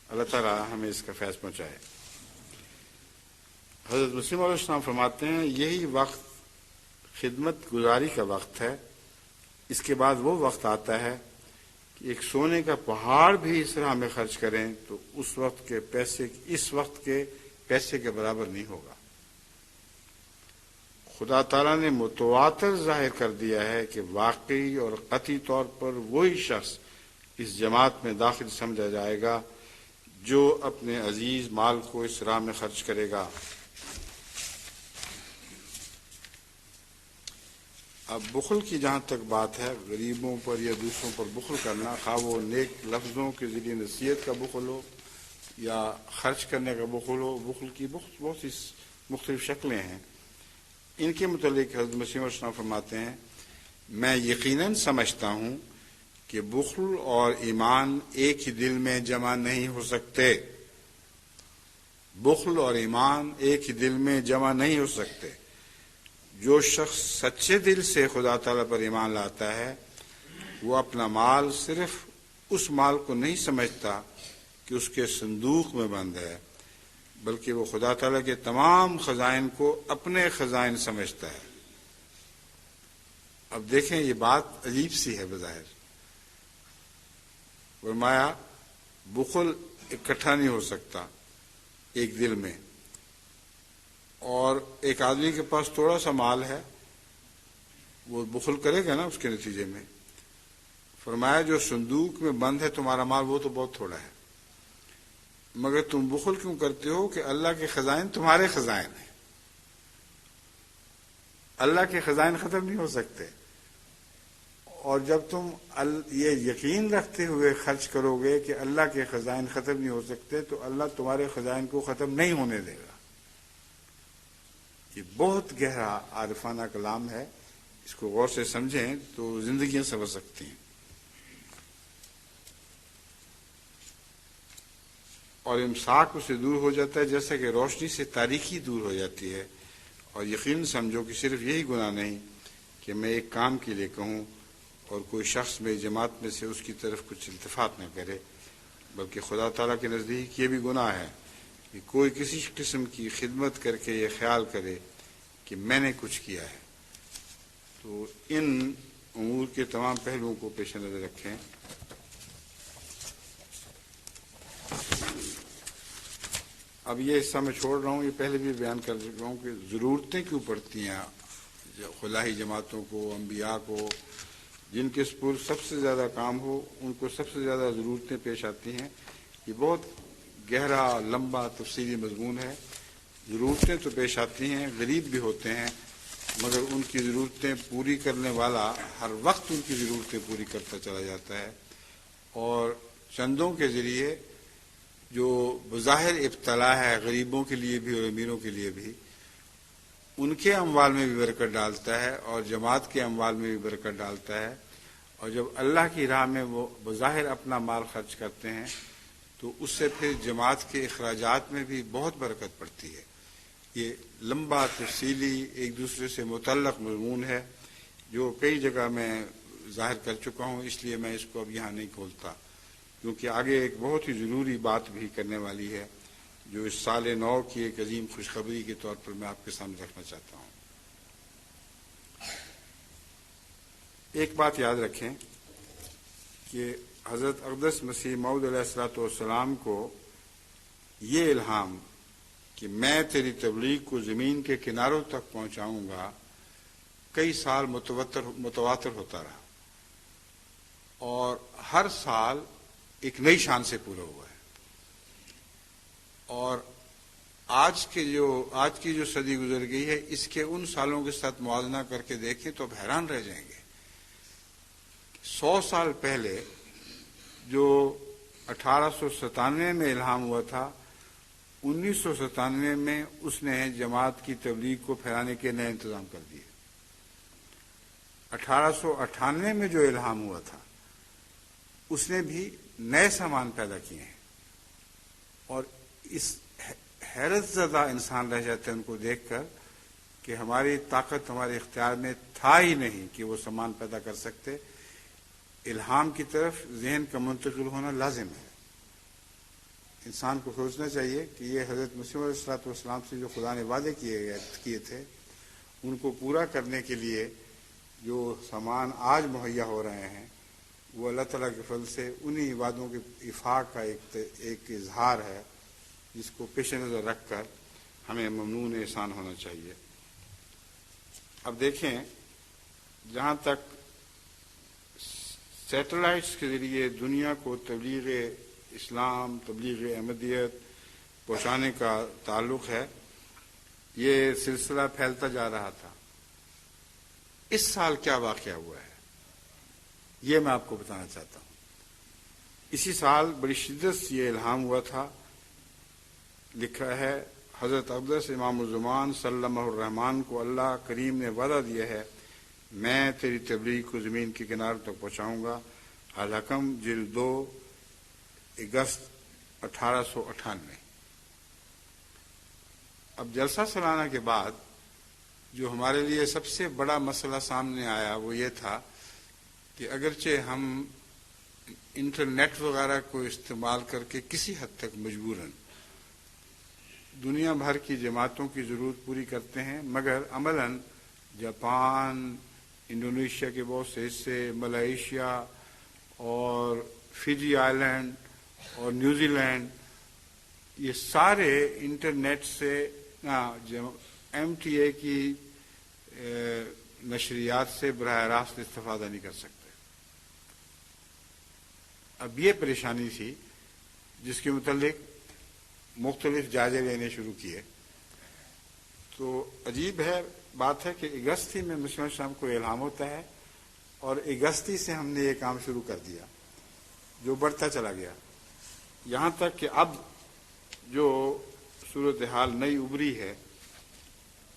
اللہ تعالیٰ ہمیں اس کا فیض پہنچائے. حضرت مسلم علیہ السلام فرماتے ہیں یہی وقت خدمت گزاری کا وقت ہے. اس کے بعد وہ وقت آتا ہے کہ ایک سونے کا پہاڑ بھی اس راہ میں خرچ کریں تو اس وقت کے پیسے کے برابر نہیں ہوگا. خدا تعالیٰ نے متواتر ظاہر کر دیا ہے کہ واقعی اور قطعی طور پر وہی شخص اس جماعت میں داخل سمجھا جائے گا جو اپنے عزیز مال کو اس راہ میں خرچ کرے گا. اب بخل کی جہاں تک بات ہے، غریبوں پر یا دوسروں پر بخل کرنا، خواہ وہ نیک لفظوں کے ذریعے نصیحت کا بخل ہو یا خرچ کرنے کا بخل ہو، بخل کی بہت سی مختلف شکلیں ہیں. ان کے متعلق حضرت مسیح علیہ السلام فرماتے ہیں میں یقیناً سمجھتا ہوں کہ بخل اور ایمان ایک ہی دل میں جمع نہیں ہو سکتے. بخل اور ایمان ایک ہی دل میں جمع نہیں ہو سکتے. جو شخص سچے دل سے خدا تعالیٰ پر ایمان لاتا ہے وہ اپنا مال صرف اس مال کو نہیں سمجھتا کہ اس کے صندوق میں بند ہے، بلکہ وہ خدا تعالیٰ کے تمام خزائن کو اپنے خزائن سمجھتا ہے. اب دیکھیں یہ بات عجیب سی ہے بظاہر. فرمایا بخل اکٹھا نہیں ہو سکتا ایک دل میں، اور ایک آدمی کے پاس تھوڑا سا مال ہے وہ بخل کرے گا نا اس کے نتیجے میں. فرمایا جو صندوق میں بند ہے تمہارا مال وہ تو بہت تھوڑا ہے، مگر تم بخل کیوں کرتے ہو کہ اللہ کے خزائن تمہارے خزائن ہیں. اللہ کے خزائن ختم نہیں ہو سکتے. اور جب تم یہ یقین رکھتے ہوئے خرچ کرو گے کہ اللہ کے خزائن ختم نہیں ہو سکتے تو اللہ تمہارے خزائن کو ختم نہیں ہونے دے گا. یہ بہت گہرا عارفانہ کلام ہے، اس کو غور سے سمجھیں تو زندگیاں سنور سکتی ہیں. اور امساک اس سے دور ہو جاتا ہے جیسا کہ روشنی سے تاریکی دور ہو جاتی ہے. اور یقین سمجھو کہ صرف یہی گناہ نہیں کہ میں ایک کام کے لیے کہوں اور کوئی شخص میری جماعت میں سے اس کی طرف کچھ التفات نہ کرے، بلکہ خدا تعالیٰ کے نزدیک یہ بھی گناہ ہے کہ کوئی کسی قسم کی خدمت کر کے یہ خیال کرے کہ میں نے کچھ کیا ہے. تو ان امور کے تمام پہلوؤں کو پیش نظر رکھیں. اب یہ حصہ میں چھوڑ رہا ہوں، یہ پہلے بھی بیان کر چکا ہوں کہ ضرورتیں کیوں پڑتی ہیں خلائی جماعتوں کو، انبیاء کو، جن کے سپرد سب سے زیادہ کام ہو ان کو سب سے زیادہ ضرورتیں پیش آتی ہیں. یہ بہت گہرا لمبا تفصیلی مضمون ہے. ضرورتیں تو پیش آتی ہیں، غریب بھی ہوتے ہیں، مگر ان کی ضرورتیں پوری کرنے والا ہر وقت ان کی ضرورتیں پوری کرتا چلا جاتا ہے. اور چندوں کے ذریعے جو بظاہر ابتلا ہے غریبوں کے لیے بھی اور امیروں کے لیے بھی، ان کے اموال میں بھی برکت ڈالتا ہے اور جماعت کے اموال میں بھی برکت ڈالتا ہے. اور جب اللہ کی راہ میں وہ بظاہر اپنا مال خرچ کرتے ہیں تو اس سے پھر جماعت کے اخراجات میں بھی بہت برکت پڑتی ہے. یہ لمبا تفصیلی ایک دوسرے سے متعلق مضمون ہے جو کئی جگہ میں ظاہر کر چکا ہوں، اس لیے میں اس کو اب یہاں نہیں کھولتا، کیونکہ آگے ایک بہت ہی ضروری بات بھی کرنے والی ہے جو اس سال نو کی ایک عظیم خوشخبری کے طور پر میں آپ کے سامنے رکھنا چاہتا ہوں. ایک بات یاد رکھیں کہ حضرت اقدس مسیح موعود علیہ الصلوۃ والسلام کو یہ الہام کہ میں تیری تبلیغ کو زمین کے کناروں تک پہنچاؤں گا کئی سال متواتر ہوتا رہا، اور ہر سال ایک نئی شان سے پورا ہوا ہے. اور آج کی جو صدی گزر گئی ہے اس کے ان سالوں کے ساتھ موازنہ کر کے دیکھیں تو آپ حیران رہ جائیں گے. 100 سال پہلے جو 1897 میں الہام ہوا تھا، 1997 میں اس نے جماعت کی تبلیغ کو پھیلانے کے نئے انتظام کر دیے. 1898 میں جو الہام ہوا تھا اس نے بھی نئے سامان پیدا کیے ہیں، اور اس حیرت زدہ انسان رہ جاتے ہیں ان کو دیکھ کر کہ ہماری طاقت ہمارے اختیار میں تھا ہی نہیں کہ وہ سامان پیدا کر سکتے. الہام کی طرف ذہن کا منتقل ہونا لازم ہے. انسان کو سوچنا چاہیے کہ یہ حضرت مسیح علیہ الصلوۃ والسلام سے جو خدا نے وعدے کیے تھے ان کو پورا کرنے کے لیے جو سامان آج مہیا ہو رہے ہیں وہ اللہ تعالیٰ کے فضل سے انہی وعدوں کے افاق کا ایک اظہار ہے جس کو پیش نظر رکھ کر ہمیں ممنون احسان ہونا چاہیے. اب دیکھیں، جہاں تک سیٹلائٹس کے ذریعے دنیا کو تبلیغ اسلام، تبلیغ احمدیت پہنچانے کا تعلق ہے، یہ سلسلہ پھیلتا جا رہا تھا. اس سال کیا واقعہ ہوا ہے یہ میں آپ کو بتانا چاہتا ہوں. اسی سال بڑی شدت سے یہ الہام ہوا تھا. لکھا ہے حضرت اقدس امام الزمان صلی اللہ الرحمن کو اللہ کریم نے وعدہ دیا ہے میں تیری تبلیغ کو زمین کے کناروں تک پہنچاؤں گا. الحکم جلد 2 اگست 1898. اب جلسہ سالانہ کے بعد جو ہمارے لیے سب سے بڑا مسئلہ سامنے آیا وہ یہ تھا کہ اگرچہ ہم انٹرنیٹ وغیرہ کو استعمال کر کے کسی حد تک مجبوراً دنیا بھر کی جماعتوں کی ضرورت پوری کرتے ہیں، مگر عملاً جاپان، انڈونیشیا کے بہت سے حصے، ملائیشیا اور فجی آئی لینڈ اور نیوزی لینڈ، یہ سارے انٹرنیٹ سے ایم ٹی اے کی نشریات سے براہ راست استفادہ نہیں کر سکتے. اب یہ پریشانی تھی جس کے متعلق مختلف جائزے لینے شروع کیے. تو عجیب بات ہے کہ اگست ہی میں مسلم شام کو الہام ہوتا ہے اور اگستی سے ہم نے یہ کام شروع کر دیا جو بڑھتا چلا گیا، یہاں تک کہ اب جو صورتحال نئی ابری ہے،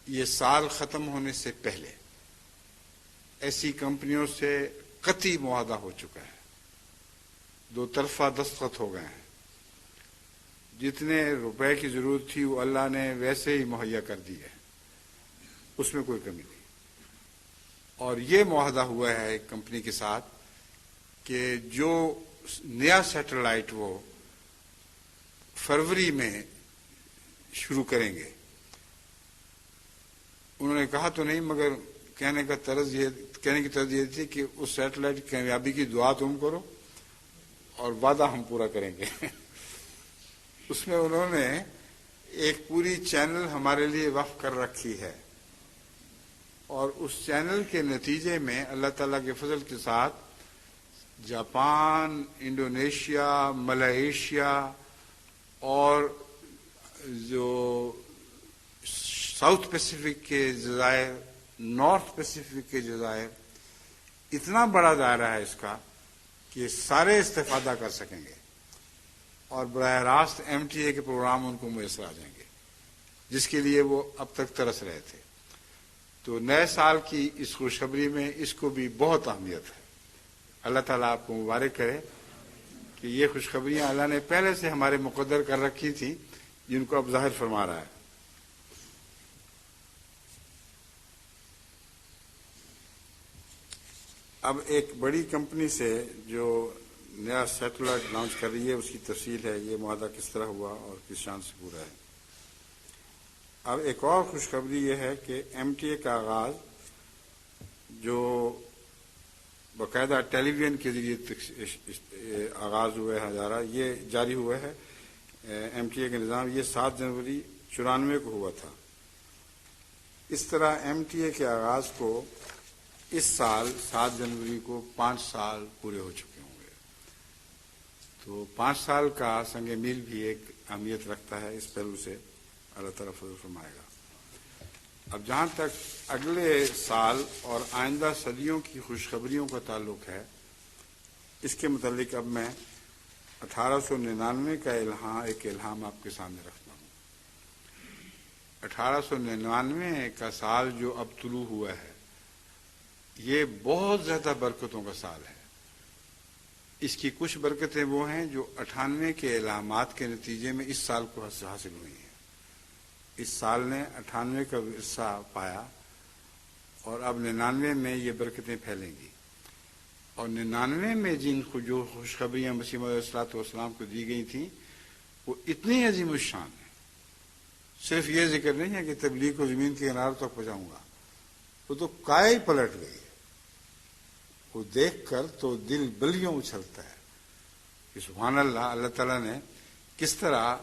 یہ سال ختم ہونے سے پہلے ایسی کمپنیوں سے قطعی معاہدہ ہو چکا ہے، 2 طرفہ دستخط ہو گئے ہیں. جتنے روپے کی ضرورت تھی وہ اللہ نے ویسے ہی مہیا کر دی ہے، اس میں کوئی کمی نہیں. اور یہ معاہدہ ہوا ہے ایک کمپنی کے ساتھ کہ جو نیا سیٹلائٹ وہ فروری میں شروع کریں گے. انہوں نے کہا تو نہیں، مگر کہنے کی طرز یہ تھی کہ اس سیٹلائٹ کی کامیابی کی دعا تم کرو اور وعدہ ہم پورا کریں گے. اس میں انہوں نے ایک پوری چینل ہمارے لیے وقف کر رکھی ہے، اور اس چینل کے نتیجے میں اللہ تعالیٰ کے فضل کے ساتھ جاپان، انڈونیشیا، ملائیشیا اور جو ساؤتھ پیسیفک کے جزائر، نارتھ پیسیفک کے جزائر، اتنا بڑا دائرہ ہے اس کا کہ سارے استفادہ کر سکیں گے. اور براہ راست MTA کے پروگرام ان کو میسر آ جائیں گے، جس کے لیے وہ اب تک ترس رہے تھے۔ تو نئے سال کی اس خوشخبری میں اس کو بھی بہت اہمیت ہے۔ اللہ تعالیٰ آپ کو مبارک کرے کہ یہ خوشخبریاں اللہ نے پہلے سے ہمارے مقدر کر رکھی تھیں، جن کو اب ظاہر فرما رہا ہے۔ اب ایک بڑی کمپنی سے جو نیا سیٹلائٹ لانچ کر رہی ہے، اس کی تفصیل ہے، یہ معاہدہ کس طرح ہوا اور کس شان سے پورا ہے۔ اب ایک اور خوشخبری یہ ہے کہ MTA کا آغاز جو باقاعدہ ٹیلی ویژن کے ذریعے آغاز ہوا ہے ہزارہ، یہ جاری ہوا ہے۔ MTA کا نظام یہ 7 جنوری 94 کو ہوا تھا۔ اس طرح MTA کے آغاز کو اس سال 7 جنوری کو 5 سال پورے ہو چکے ہوں گے۔ تو 5 سال کا سنگ میل بھی ایک اہمیت رکھتا ہے، اس پہلو سے اللہ تعالیٰ فضل فرمائے گا۔ اب جہاں تک اگلے سال اور آئندہ صدیوں کی خوشخبریوں کا تعلق ہے، اس کے متعلق اب میں 1899 کا ایک الہام آپ کے سامنے رکھتا ہوں۔ 1899 کا سال جو اب طلوع ہوا ہے، یہ بہت زیادہ برکتوں کا سال ہے۔ اس کی کچھ برکتیں وہ ہیں جو 98 کے الہامات کے نتیجے میں اس سال کو حاصل ہوئی ہیں۔ اس سال نے 98 کا ورثہ پایا اور اب 99 میں یہ برکتیں پھیلیں گی۔ اور 99 میں جن جو خوشخبریاں مسیح موعود علیہ السلام کو دی گئی تھیں، وہ اتنی عظیم الشان ہیں۔ صرف یہ ذکر نہیں ہے کہ تبلیغ کو زمین کے کناروں تک پہنچاؤں گا، وہ تو کائے پلٹ گئی۔ وہ دیکھ کر تو دل بلیوں اچھلتا ہے کہ سبحان اللہ، اللہ تعالیٰ نے کس طرح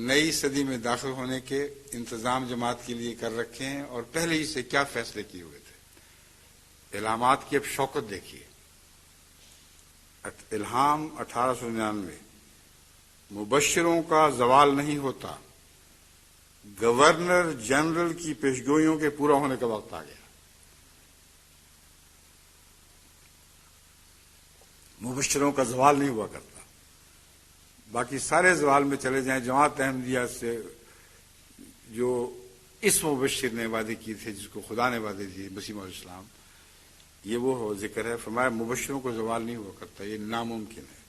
نئی صدی میں داخل ہونے کے انتظام جماعت کے لیے کر رکھے ہیں، اور پہلے ہی سے کیا فیصلے کیے ہوئے تھے۔ الہامات کی اب شوقت دیکھیے۔ الہام 1899، مبشروں کا زوال نہیں ہوتا، گورنر جنرل کی پیشگوئیوں کے پورا ہونے کا وقت آ گیا۔ مبشروں کا زوال نہیں ہوا کرتا، باقی سارے زوال میں چلے جائیں۔ جماعت احمدیہ سے جو اس مبشر نے وعدے کیے تھے، جس کو خدا نے وعدے دیے، مسیح موعود علیہ السلام، یہ وہ ذکر ہے۔ فرمایا مبشروں کو زوال نہیں ہوا کرتا، یہ ناممکن ہے۔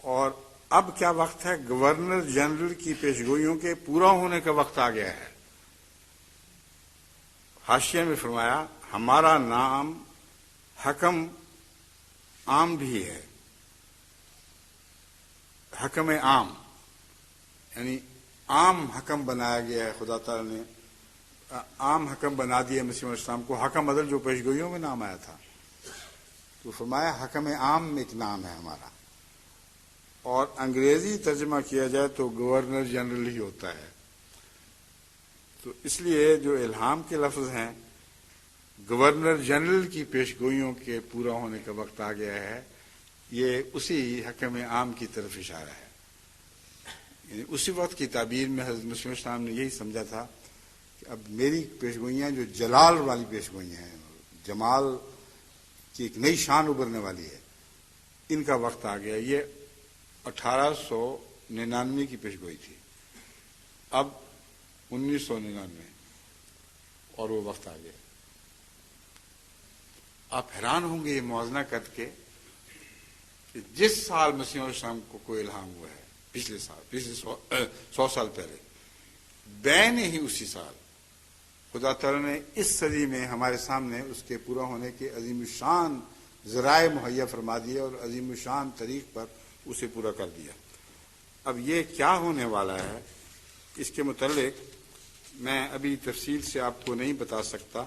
اور اب کیا وقت ہے؟ گورنر جنرل کی پیشگوئیوں کے پورا ہونے کا وقت آ گیا ہے۔ حاشیے میں فرمایا ہمارا نام حکم عام بھی ہے۔ حکم عام یعنی عام حکم بنایا گیا ہے، خدا تعالیٰ نے عام حکم بنا دیا مسیح علیہ السلام کو۔ حکم عدل جو پیشگوئیوں میں نام آیا تھا، تو فرمایا حکم عام میں ایک نام ہے ہمارا، اور انگریزی ترجمہ کیا جائے تو گورنر جنرل ہی ہوتا ہے۔ تو اس لیے جو الہام کے لفظ ہیں، گورنر جنرل کی پیشگوئیوں کے پورا ہونے کا وقت آ گیا ہے، یہ اسی حکم عام کی طرف اشارہ ہے۔ یعنی اسی وقت کی تعبیر میں حضرت مسیح علیہ السلام نے یہی سمجھا تھا کہ اب میری پیشگوئیاں جو جلال والی پیشگوئیاں ہیں، جمال کی ایک نئی شان ابھرنے والی ہے، ان کا وقت آ گیا۔ یہ 1899 کی پیشگوئی تھی، اب 1999 اور وہ وقت آ گیا۔ آپ حیران ہوں گے یہ موازنہ کر کے کہ جس سال مسیح علیہ السلام کو کوئی الہام ہوا ہے، پچھلے 100 سال پہلے، بین ہی اسی سال خدا تعالیٰ نے اس صدی میں ہمارے سامنے اس کے پورا ہونے کے عظیم الشان ذرائع مہیا فرما دیے اور عظیم الشان طریق پر اسے پورا کر دیا۔ اب یہ کیا ہونے والا ہے، اس کے متعلق میں ابھی تفصیل سے آپ کو نہیں بتا سکتا،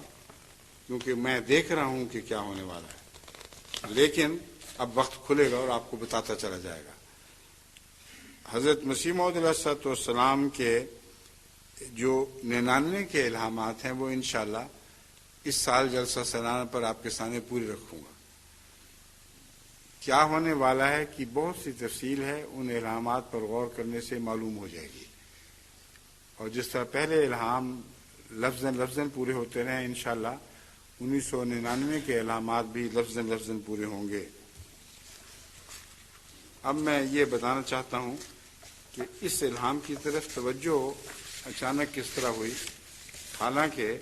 کیونکہ میں دیکھ رہا ہوں کہ کیا ہونے والا ہے، لیکن اب وقت کھلے گا اور آپ کو بتاتا چلا جائے گا۔ حضرت مسیح موعود علیہ السلام کے جو 99 کے الہامات ہیں، وہ انشاءاللہ اس سال جلسہ سالانہ پر آپ کے سامنے پوری رکھوں گا۔ کیا ہونے والا ہے کہ بہت سی تفصیل ہے، ان الہامات پر غور کرنے سے معلوم ہو جائے گی، اور جس طرح پہلے الہام لفظاً پورے ہوتے رہے، انشاءاللہ 1999 کے الہامات بھی لفظاً پورے ہوں گے۔ اب میں یہ بتانا چاہتا ہوں کہ اس الہام کی طرف توجہ اچانک کس طرح ہوئی. حالانکہ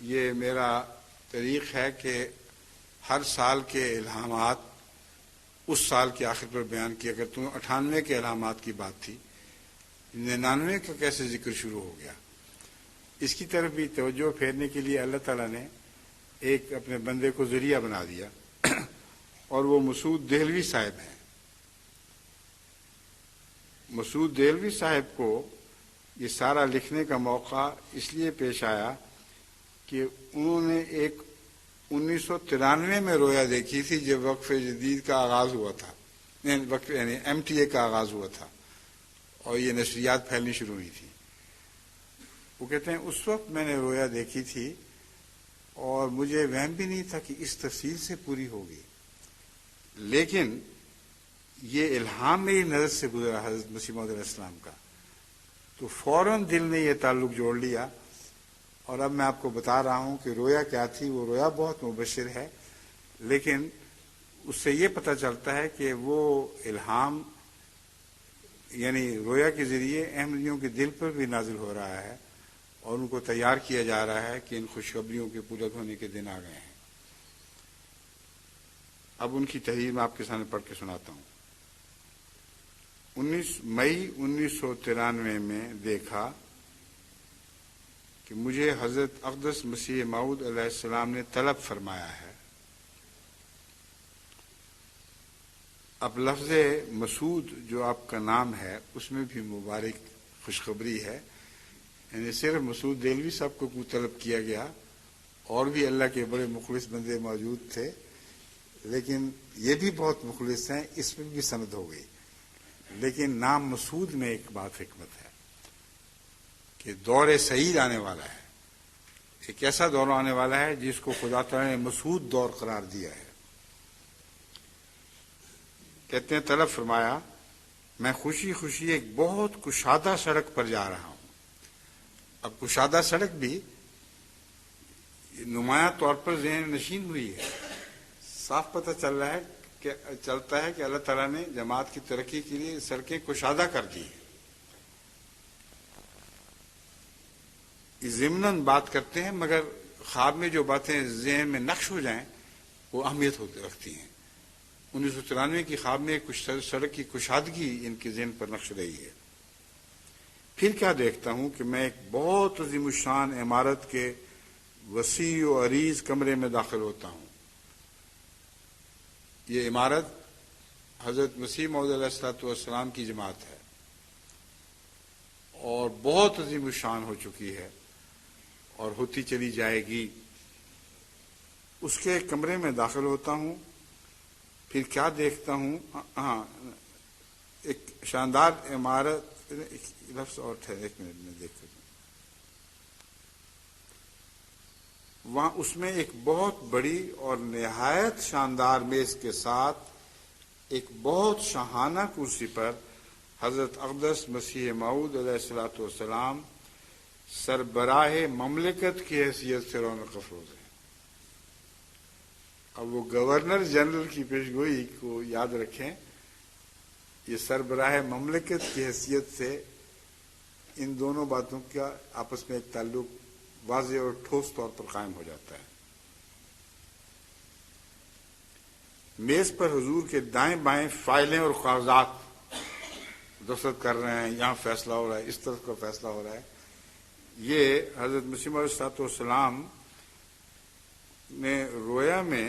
یہ میرا طریق ہے کہ ہر سال کے الہامات اس سال کے آخر پر بیان کیا کرتا ہوں. 98 کے الہامات کی بات تھی، 99 کا کیسے ذکر شروع ہو گیا. اس کی طرف بھی توجہ پھیرنے کے لیے اللہ تعالیٰ نے ایک اپنے بندے کو ذریعہ بنا دیا اور وہ مسعود دہلوی صاحب ہیں. مسعود دہلوی صاحب کو یہ سارا لکھنے کا موقع اس لیے پیش آیا کہ انہوں نے ایک 1993 میں رویا دیکھی تھی جب وقف جدید کا آغاز ہوا تھا، یعنی MTA کا آغاز ہوا تھا اور یہ نشریات پھیلنی شروع ہوئی تھی. وہ کہتے ہیں اس وقت میں نے رویا دیکھی تھی اور مجھے وہم بھی نہیں تھا کہ اس تفصیل سے پوری ہوگی، لیکن یہ الہام میری نظر سے گزرا حضرت مسیح موعود علیہ السلام کا، تو فوراً دل نے یہ تعلق جوڑ لیا. اور اب میں آپ کو بتا رہا ہوں کہ رویا کیا تھی. وہ رویا بہت مبشر ہے، لیکن اس سے یہ پتہ چلتا ہے کہ وہ الہام یعنی رویا کے ذریعے احمدیوں کے دل پر بھی نازل ہو رہا ہے اور ان کو تیار کیا جا رہا ہے کہ ان خوشخبریوں کے پورا ہونے کے دن آ گئے ہیں. اب ان کی تحریر میں آپ کے سامنے پڑھ کے سناتا ہوں. 19 مئی 1993 میں دیکھا کہ مجھے حضرت اقدس مسیح موعود علیہ السلام نے طلب فرمایا ہے. اب لفظ مسعود جو آپ کا نام ہے اس میں بھی مبارک خوشخبری ہے، یعنی صرف مسعود دہلوی صاحب کو طلب کیا گیا، اور بھی اللہ کے بڑے مخلص بندے موجود تھے، لیکن یہ بھی بہت مخلص ہیں، اس میں بھی سند ہو گئی. لیکن نام مسعود میں ایک بات حکمت ہے کہ دور سعید آنے والا ہے. ایک ایسا دور آنے والا ہے جس کو خدا تعالی نے مسعود دور قرار دیا ہے. کہتے ہیں طلب فرمایا، میں خوشی خوشی ایک بہت کشادہ سڑک پر جا رہا ہوں. اب کشادہ سڑک بھی نمایاں طور پر ذہن نشین ہوئی ہے. صاف پتہ چلتا ہے کہ اللہ تعالیٰ نے جماعت کی ترقی کے لیے سڑکیں کشادہ کر دی ہیں. ضمناً بات کرتے ہیں، مگر خواب میں جو باتیں ذہن میں نقش ہو جائیں وہ اہمیت رکھتی ہیں. 1993 کی خواب میں سڑک کی کشادگی ان کے ذہن پر نقش رہی ہے. پھر کیا دیکھتا ہوں کہ میں ایک بہت عظیم الشان عمارت کے وسیع و عریض کمرے میں داخل ہوتا ہوں. یہ عمارت حضرت مسیح موعود علیہ السلام کی جماعت ہے اور بہت عظیم الشان ہو چکی ہے اور ہوتی چلی جائے گی. اس کے کمرے میں داخل ہوتا ہوں. پھر کیا دیکھتا ہوں، ایک شاندار عمارت، ایک لفظ اور ہے، ایک منٹ میں دیکھ لیتا ہوں. وہاں اس میں ایک بہت بڑی اور نہایت شاندار میز کے ساتھ ایک بہت شاہانہ کرسی پر حضرت اقدس مسیح موعود علیہ السلام سربراہ مملکت کی حیثیت سے رونق افروز ہے. اب وہ گورنر جنرل کی پیشگوئی کو یاد رکھیں، یہ سربراہ مملکت کی حیثیت سے ان دونوں باتوں کا آپس میں ایک تعلق واضح اور ٹھوس طور پر قائم ہو جاتا ہے. میز پر حضور کے دائیں بائیں فائلیں اور کاغذات دستخط کر رہے ہیں، یہاں فیصلہ ہو رہا ہے، اس طرف کا فیصلہ ہو رہا ہے. یہ حضرت مسیح موعود علیہ السلام نے رویا میں،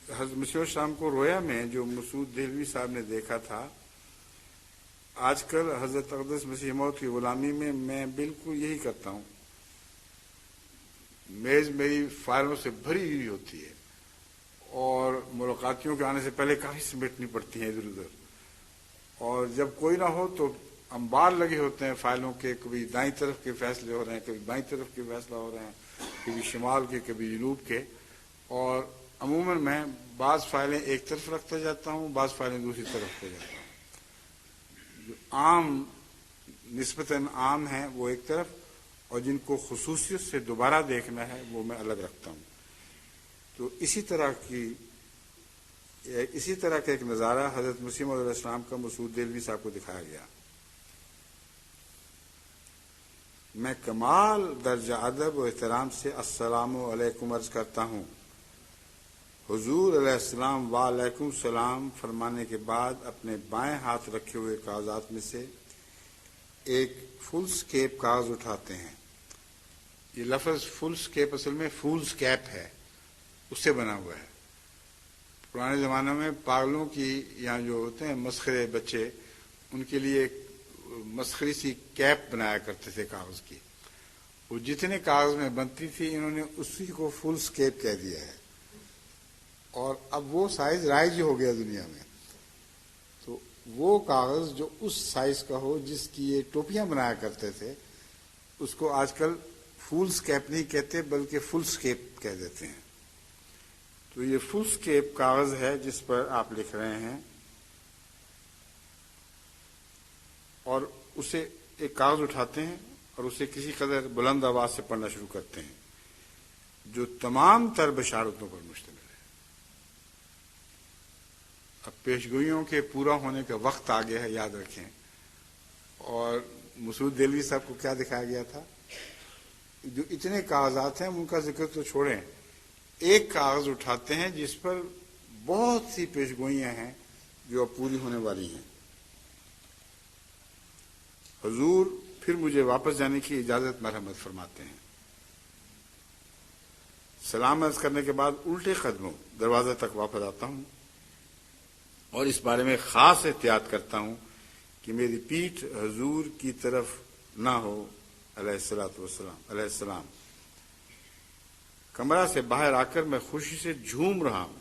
حضرت مسیح السلام کو رویا میں جو مسعود دہلوی صاحب نے دیکھا تھا، آج کل حضرت اقدس مسیح موعود کی غلامی میں میں بالکل یہی کرتا ہوں. میز میری فائلوں سے بھری ہوئی ہوتی ہے اور ملاقاتیوں کے آنے سے پہلے کافی سمیٹنی پڑتی ہیں ادھر ادھر، اور جب کوئی نہ ہو تو انبار لگے ہوتے ہیں فائلوں کے، کبھی دائیں طرف کے فیصلے ہو رہے ہیں، کبھی بائیں طرف کے فیصلہ ہو رہے ہیں، کبھی شمال کے، کبھی جنوب کے. اور عموماً میں بعض فائلیں ایک طرف رکھتا جاتا ہوں، بعض فائلیں دوسری طرف رکھتا جاتا ہوں. جو عام نسبتاً عام ہیں وہ ایک طرف، اور جن کو خصوصیت سے دوبارہ دیکھنا ہے وہ میں الگ رکھتا ہوں. تو اسی طرح کی اسی طرح کا ایک نظارہ حضرت مسیح موعود علیہ السلام کا مسعود دہلوی صاحب کو دکھایا گیا. میں کمال درجہ ادب و احترام سے السلام علیکم عرض کرتا ہوں. حضور علیہ السلام وعلیکم السلام فرمانے کے بعد اپنے بائیں ہاتھ رکھے ہوئے کاغذات میں سے ایک فل سکیپ کاغذ اٹھاتے ہیں. یہ لفظ فل سکیپ اصل میں فولز کیپ ہے، اس سے بنا ہوا ہے. پرانے زمانے میں پاگلوں کی یہاں جو ہوتے ہیں مسخرے بچے، ان کے لیے ایک مسخری سی کیپ بنایا کرتے تھے کاغذ کی. وہ جتنے کاغذ میں بنتی تھی انہوں نے اسی کو فل سکیپ کہہ دیا ہے، اور اب وہ سائز رائج ہو گیا دنیا میں. تو وہ کاغذ جو اس سائز کا ہو جس کی یہ ٹوپیاں بنایا کرتے تھے، اس کو آج کل فل سکیپ نہیں کہتے بلکہ فل سکیپ کہہ دیتے ہیں. تو یہ فل سکیپ کاغذ ہے جس پر آپ لکھ رہے ہیں، اور اسے ایک کاغذ اٹھاتے ہیں اور اسے کسی قدر بلند آواز سے پڑھنا شروع کرتے ہیں، جو تمام تر بشارتوں پر مشتمل ہے. اب پیشگوئیوں کے پورا ہونے کا وقت آ گیا ہے، یاد رکھیں. اور مسعود دہلوی صاحب کو کیا دکھایا گیا تھا؟ جو اتنے کاغذات ہیں ان کا ذکر تو چھوڑیں، ایک کاغذ اٹھاتے ہیں جس پر بہت سی پیشگوئیاں ہیں جو اب پوری ہونے والی ہیں. حضور پھر مجھے واپس جانے کی اجازت مرحمت فرماتے ہیں. سلام عرض کرنے کے بعد الٹے قدموں دروازے تک واپس آتا ہوں اور اس بارے میں خاص احتیاط کرتا ہوں کہ میری پیٹھ حضور کی طرف نہ ہو علیہ السلام. کمرہ سے باہر آ کر میں خوشی سے جھوم رہا ہوں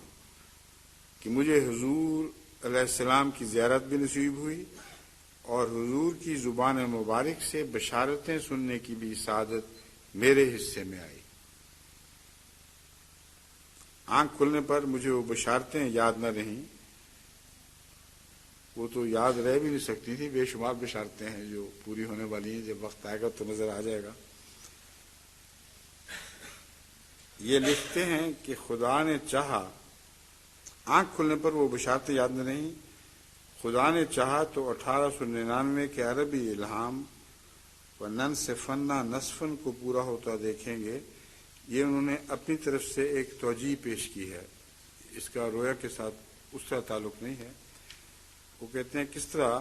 کہ مجھے حضور علیہ السلام کی زیارت بھی نصیب ہوئی اور حضور کی زبان مبارک سے بشارتیں سننے کی بھی سعادت میرے حصے میں آئی. آنکھ کھلنے پر مجھے وہ بشارتیں یاد نہ رہیں. وہ تو یاد رہ بھی نہیں سکتی تھی، بے شمار بشارتیں ہیں جو پوری ہونے والی ہیں. جب وقت آئے گا تو نظر آ جائے گا. یہ لکھتے ہیں کہ خدا نے چاہا، آنکھ کھلنے پر وہ بشارتیں یاد نہ رہیں. خدا نے چاہا تو 1899 کے عربی الہام و ننصفنہ نصفن کو پورا ہوتا دیکھیں گے. یہ انہوں نے اپنی طرف سے ایک توجیہ پیش کی ہے، اس کا رویا کے ساتھ اس طرح تعلق نہیں ہے. وہ کہتے ہیں کس طرح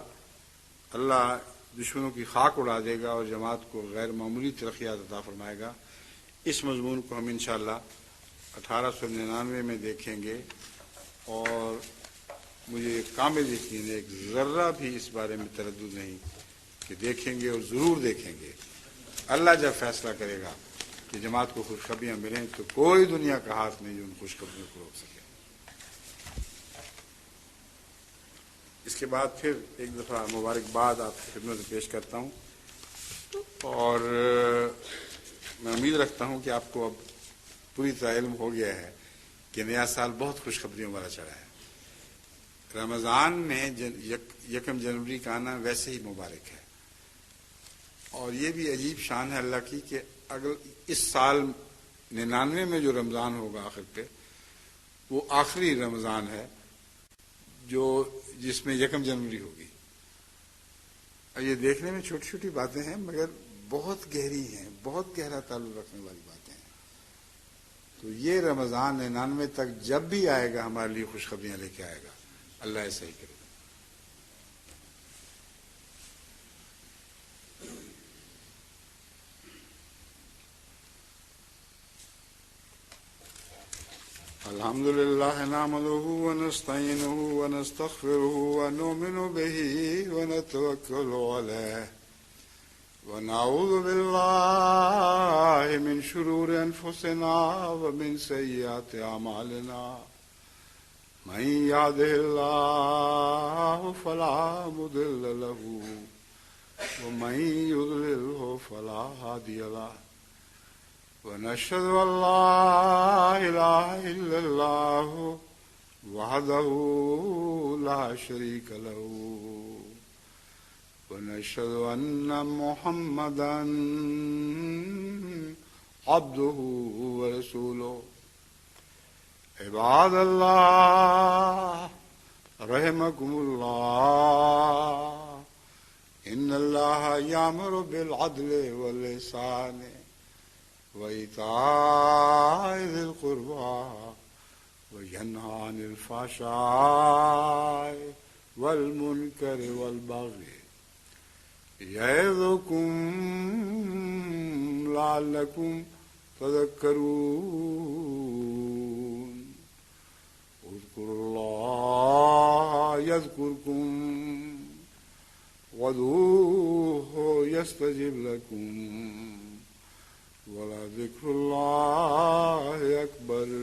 اللہ دشمنوں کی خاک اڑا دے گا اور جماعت کو غیر معمولی ترقیات عطا فرمائے گا. اس مضمون کو ہم انشاءاللہ 1899 میں دیکھیں گے، اور مجھے کامل یقین ہے، ایک ذرہ بھی اس بارے میں تردد نہیں کہ دیکھیں گے اور ضرور دیکھیں گے. اللہ جب فیصلہ کرے گا کہ جماعت کو خوشخبریاں ملیں تو کوئی دنیا کا ہاتھ نہیں جو ان خوشخبریوں کو روک سکے. اس کے بعد پھر ایک دفعہ مبارکباد آپ کی خدمت میں پیش کرتا ہوں، اور میں امید رکھتا ہوں کہ آپ کو اب پوری طرح علم ہو گیا ہے کہ نیا سال بہت خوشخبریوں والا چڑھا ہے. رمضان میں 1 جنوری کا آنا ویسے ہی مبارک ہے، اور یہ بھی عجیب شان ہے اللہ کی کہ اگر اس سال 99 میں جو رمضان ہوگا آخر پہ، وہ آخری رمضان ہے جس میں 1 جنوری ہوگی. یہ دیکھنے میں چھوٹی چھوٹی باتیں ہیں مگر بہت گہری ہیں، بہت گہرا تعلق رکھنے والی باتیں ہیں. تو یہ رمضان 99 تک جب بھی آئے گا ہمارے لیے خوشخبریاں لے کے آئے گا. اللہ ایسا ہی کرے. الحمد لله نحمده ونستعينه ونستغفره ونؤمن به ونتوكل عليه ونعوذ بالله من شرور أنفسنا ومن سيئات أعمالنا. من يهده الله فلا مضل له ومن يضلله فلا هادي له. ونشهد أن لا إله إلا الله وحده لا شريك له ونشهد أن محمدا عبده ورسوله. عباد اللہ رحمکم اللہ ان اللہ یامر بالعدل والإحسان وإیتاء ذی القربى وینہی عن الفحشاء والمنکر والبغی یعظکم لعلکم تذکرون اذکروا اللہ یذکرکم وادعوہ یستجب لکم ولذکر اللہ اکبر